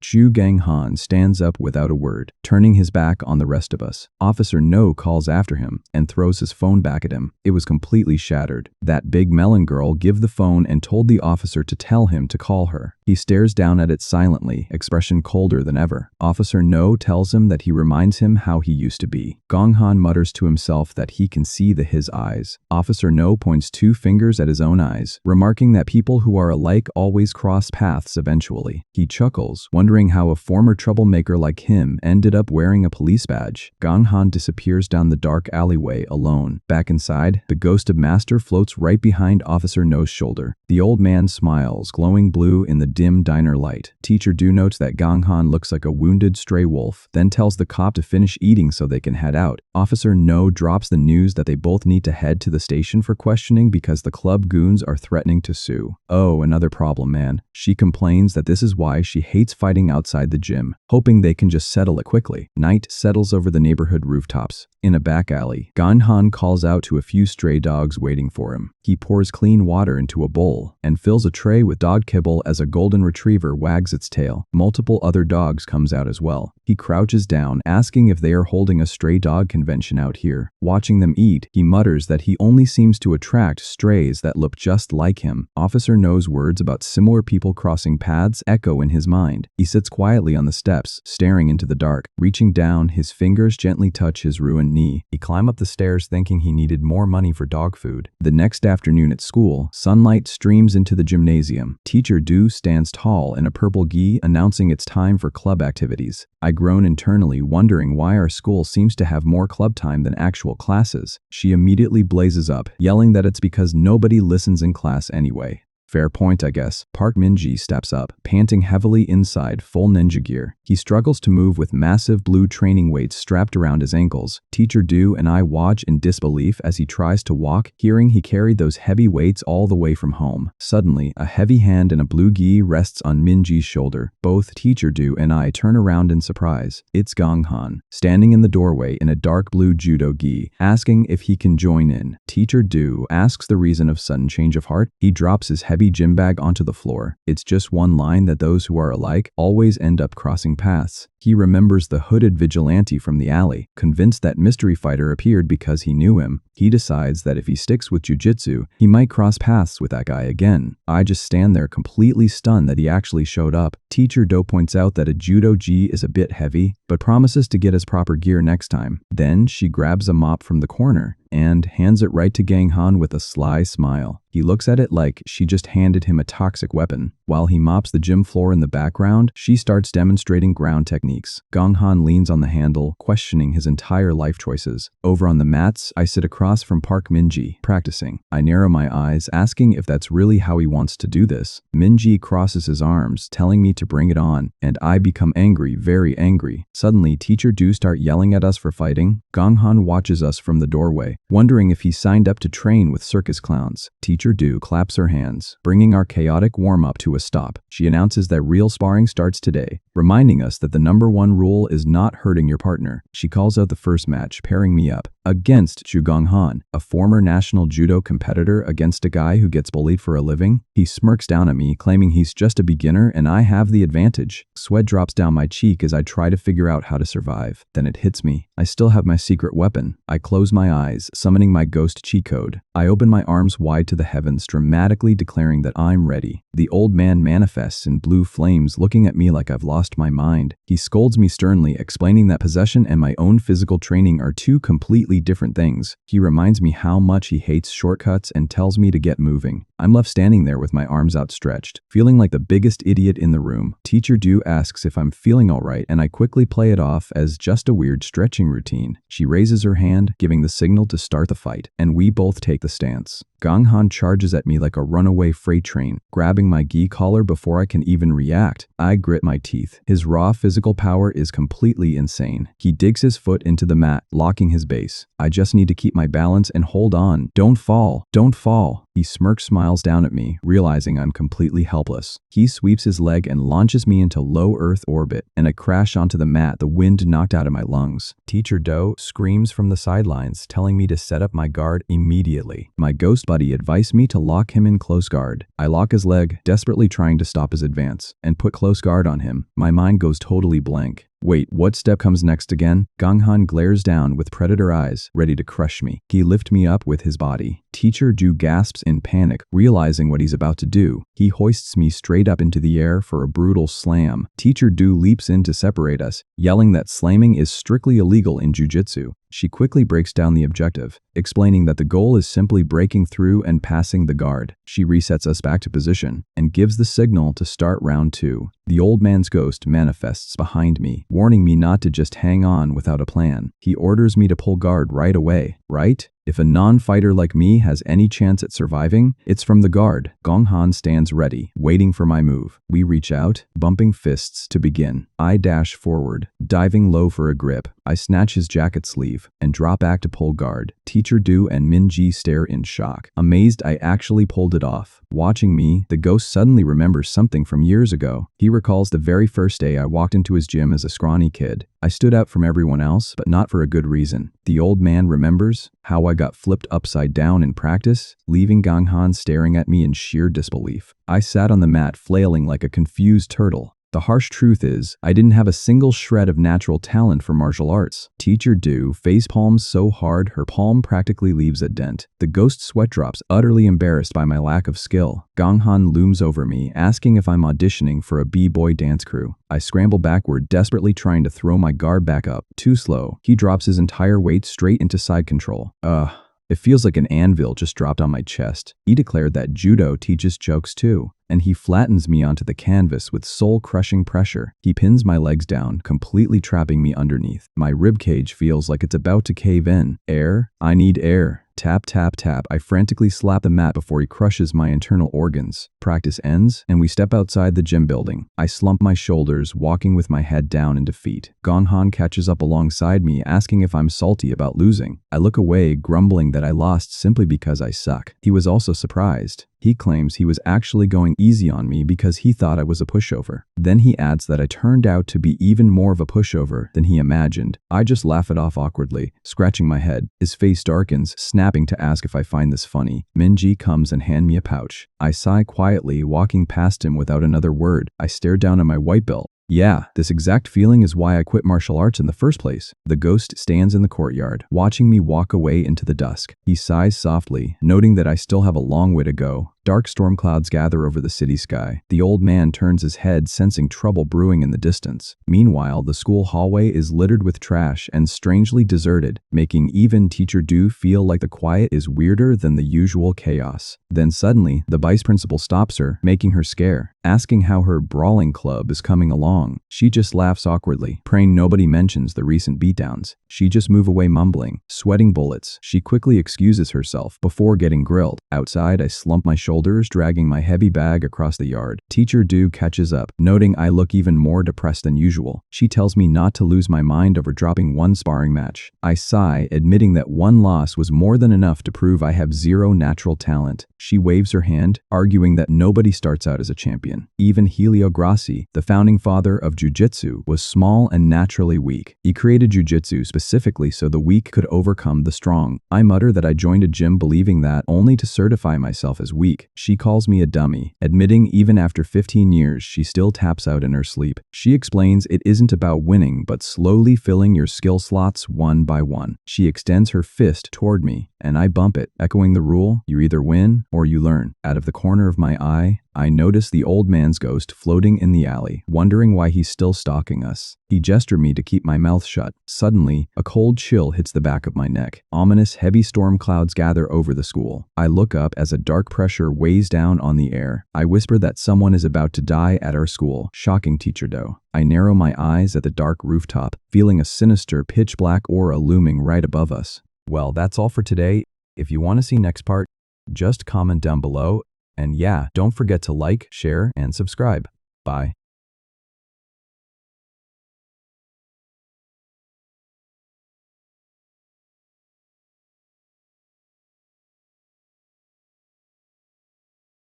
Ju Ganghan stands up without a word, turning his back on the rest of us. Officer No calls after him and throws his phone back at him. It was completely shattered. That big melon girl gave the phone and told the officer to tell him to call her. He stares down at it silently, expression colder than ever. Officer No tells him that he reminds him how he used to be. Ganghan mutters to himself that he can see his eyes. Officer No points 2 fingers at his own eyes, remarking that people who are alike always cross paths eventually. He chuckles, wondering how a former troublemaker like him ended up wearing a police badge. Ganghan disappears down the dark alleyway alone. Back inside, the ghost of Master floats right behind Officer No's shoulder. The old man smiles, glowing blue in the dim diner light. Teacher Du notes that Ganghan looks like a wounded stray wolf, then tells the cop to finish eating so they can head out. Officer No drops the news that they both need to head to the station for questioning because the club goons are threatening to sue. Oh, another problem, man. She complains that this is why she hates fighting outside the gym, hoping they can just settle it quickly. Night settles over the neighborhood rooftops. In a back alley, Ganghan calls out to a few stray dogs waiting for him. He pours clean water into a bowl and fills a tray with dog kibble as a golden retriever wags its tail. Multiple other dogs comes out as well. He crouches down, asking if they are holding a stray dog convention out here. Watching them eat, he mutters that he only seems to attract strays that look just like him. Officer No's words about similar people crossing paths echo in his mind. He sits quietly on the steps, staring into the dark. Reaching down, his fingers gently touch his ruined knee. He climbed up the stairs thinking he needed more money for dog food. The next afternoon at school, sunlight streams into the gymnasium. Teacher Du stands tall in a purple gi, announcing it's time for club activities. I groan internally, wondering why our school seems to have more club time than actual classes. She immediately blazes up, yelling that it's because nobody listens in class anyway. Fair point, I guess. Park Min-ji steps up, panting heavily inside full ninja gear. He struggles to move with massive blue training weights strapped around his ankles. Teacher Do and I watch in disbelief as he tries to walk, hearing he carried those heavy weights all the way from home. Suddenly, a heavy hand in a blue gi rests on Min-ji's shoulder. Both Teacher Do and I turn around in surprise. It's Gong-han, standing in the doorway in a dark blue judo gi, asking if he can join in. Teacher Do asks the reason of sudden change of heart. He drops his heavy gym bag onto the floor. It's just one line that those who are alike always end up crossing paths. He remembers the hooded vigilante from the alley. Convinced that mystery fighter appeared because he knew him, he decides that if he sticks with jujitsu, he might cross paths with that guy again. I just stand there completely stunned that he actually showed up. Teacher Do points out that a judo gi is a bit heavy, but promises to get his proper gear next time. Then she grabs a mop from the corner and hands it right to Gong-han with a sly smile. He looks at it like she just handed him a toxic weapon. While he mops the gym floor in the background, she starts demonstrating ground techniques. Gong-han leans on the handle, questioning his entire life choices. Over on the mats, I sit across from Park Min-ji, practicing. I narrow my eyes, asking if that's really how he wants to do this. Min-ji crosses his arms, telling me to bring it on, and I become angry, very angry. Suddenly, Teacher Do start yelling at us for fighting. Gong-han watches us from the doorway, wondering if he signed up to train with circus clowns. Teacher Do claps her hands, bringing our chaotic warm-up to a stop. She announces that real sparring starts today, reminding us that the #1 rule is not hurting your partner. She calls out the first match, pairing me up against Chu Gong-han, a former national judo competitor against a guy who gets bullied for a living. He smirks down at me, claiming he's just a beginner and I have the advantage. Sweat drops down my cheek as I try to figure out how to survive. Then it hits me. I still have my secret weapon. I close my eyes, summoning my ghost cheat code. I open my arms wide to the heavens, dramatically declaring that I'm ready. The old man manifests in blue flames, looking at me like I've lost my mind. He scolds me sternly, explaining that possession and my own physical training are two completely different things. He reminds me how much he hates shortcuts and tells me to get moving. I'm left standing there with my arms outstretched, feeling like the biggest idiot in the room. Teacher Do asks if I'm feeling alright, and I quickly play it off as just a weird stretching routine. She raises her hand, giving the signal to start the fight, and we both take the stance. Gong-han charges at me like a runaway freight train, grabbing my gi collar before I can even react. I grit my teeth. His raw physical power is completely insane. He digs his foot into the mat, locking his base. I just need to keep my balance and hold on. Don't fall. Don't fall. He smirks, smiles down at me, realizing I'm completely helpless. He sweeps his leg and launches me into low Earth orbit, and I crash onto the mat, the wind knocked out of my lungs. Teacher Do screams from the sidelines, telling me to set up my guard immediately. My ghost buddy advised me to lock him in close guard. I lock his leg, desperately trying to stop his advance, and put close guard on him. My mind goes totally blank. Wait, what step comes next again? Gong-han glares down with predator eyes, ready to crush me. He lifts me up with his body. Teacher Do gasps in panic, realizing what he's about to do. He hoists me straight up into the air for a brutal slam. Teacher Do leaps in to separate us, yelling that slamming is strictly illegal in jujitsu. She quickly breaks down the objective, explaining that the goal is simply breaking through and passing the guard. She resets us back to position and gives the signal to start round 2. The old man's ghost manifests behind me, warning me not to just hang on without a plan. He orders me to pull guard right away, right? If a non-fighter like me has any chance at surviving, it's from the guard. Gong-han stands ready, waiting for my move. We reach out, bumping fists to begin. I dash forward, diving low for a grip. I snatch his jacket sleeve and drop back to pull guard. Teacher Do and Min-ji stare in shock, amazed I actually pulled it off. Watching me, the ghost suddenly remembers something from years ago. He recalls the very first day I walked into his gym as a scrawny kid. I stood out from everyone else, but not for a good reason. The old man remembers how I got flipped upside down in practice, leaving Gong-han staring at me in sheer disbelief. I sat on the mat flailing like a confused turtle. The harsh truth is, I didn't have a single shred of natural talent for martial arts. Teacher Do facepalms so hard her palm practically leaves a dent. The ghost sweat drops, utterly embarrassed by my lack of skill. Gong-han looms over me, asking if I'm auditioning for a b-boy dance crew. I scramble backward, desperately trying to throw my guard back up. Too slow. He drops his entire weight straight into side control. It feels like an anvil just dropped on my chest. He declared that judo teaches jokes too. and he flattens me onto the canvas with soul-crushing pressure. He pins my legs down, completely trapping me underneath. My ribcage feels like it's about to cave in. Air? I need air. Tap, tap, tap. I frantically slap the mat before he crushes my internal organs. Practice ends, and we step outside the gym building. I slump my shoulders, walking with my head down in defeat. Gonhan catches up alongside me, asking if I'm salty about losing. I look away, grumbling that I lost simply because I suck. He was also surprised. He claims he was actually going easy on me because he thought I was a pushover. Then he adds that I turned out to be even more of a pushover than he imagined. I just laugh it off awkwardly, scratching my head. His face darkens, snapping to ask if I find this funny. Minji comes and hand me a pouch. I sigh quietly, walking past him without another word. I stare down at my white belt. Yeah, this exact feeling is why I quit martial arts in the first place. The ghost stands in the courtyard, watching me walk away into the dusk. He sighs softly, noting that I still have a long way to go. Dark storm clouds gather over the city sky. The old man turns his head, sensing trouble brewing in the distance. Meanwhile, the school hallway is littered with trash and strangely deserted, making even Teacher Du feel like the quiet is weirder than the usual chaos. Then suddenly, the vice principal stops her, making her scare, asking how her brawling club is coming along. She just laughs awkwardly, praying nobody mentions the recent beatdowns. She just move away mumbling, sweating bullets. She quickly excuses herself before getting grilled. Outside, I slump my shoulders, dragging my heavy bag across the yard. Teacher Du catches up, noting I look even more depressed than usual. She tells me not to lose my mind over dropping one sparring match. I sigh, admitting that one loss was more than enough to prove I have zero natural talent. She waves her hand, arguing that nobody starts out as a champion. Even Helio Grassi, the founding father of Jiu-Jitsu, was small and naturally weak. He created Jiu-Jitsu specifically so the weak could overcome the strong. I mutter that I joined a gym believing that, only to certify myself as weak. She calls me a dummy, admitting even after 15 years she still taps out in her sleep. She explains it isn't about winning, but slowly filling your skill slots one by one. She extends her fist toward me, and I bump it, echoing the rule, you either win or you learn. Out of the corner of my eye, I notice the old man's ghost floating in the alley, wondering why he's still stalking us. He gestured me to keep my mouth shut. Suddenly, a cold chill hits the back of my neck. Ominous, heavy storm clouds gather over the school. I look up as a dark pressure weighs down on the air. I whisper that someone is about to die at our school, shocking Teacher Do. I narrow my eyes at the dark rooftop, feeling a sinister, pitch-black aura looming right above us. Well, that's all for today. If you want to see next part, just comment down below. And yeah, don't forget to like, share, and subscribe. Bye.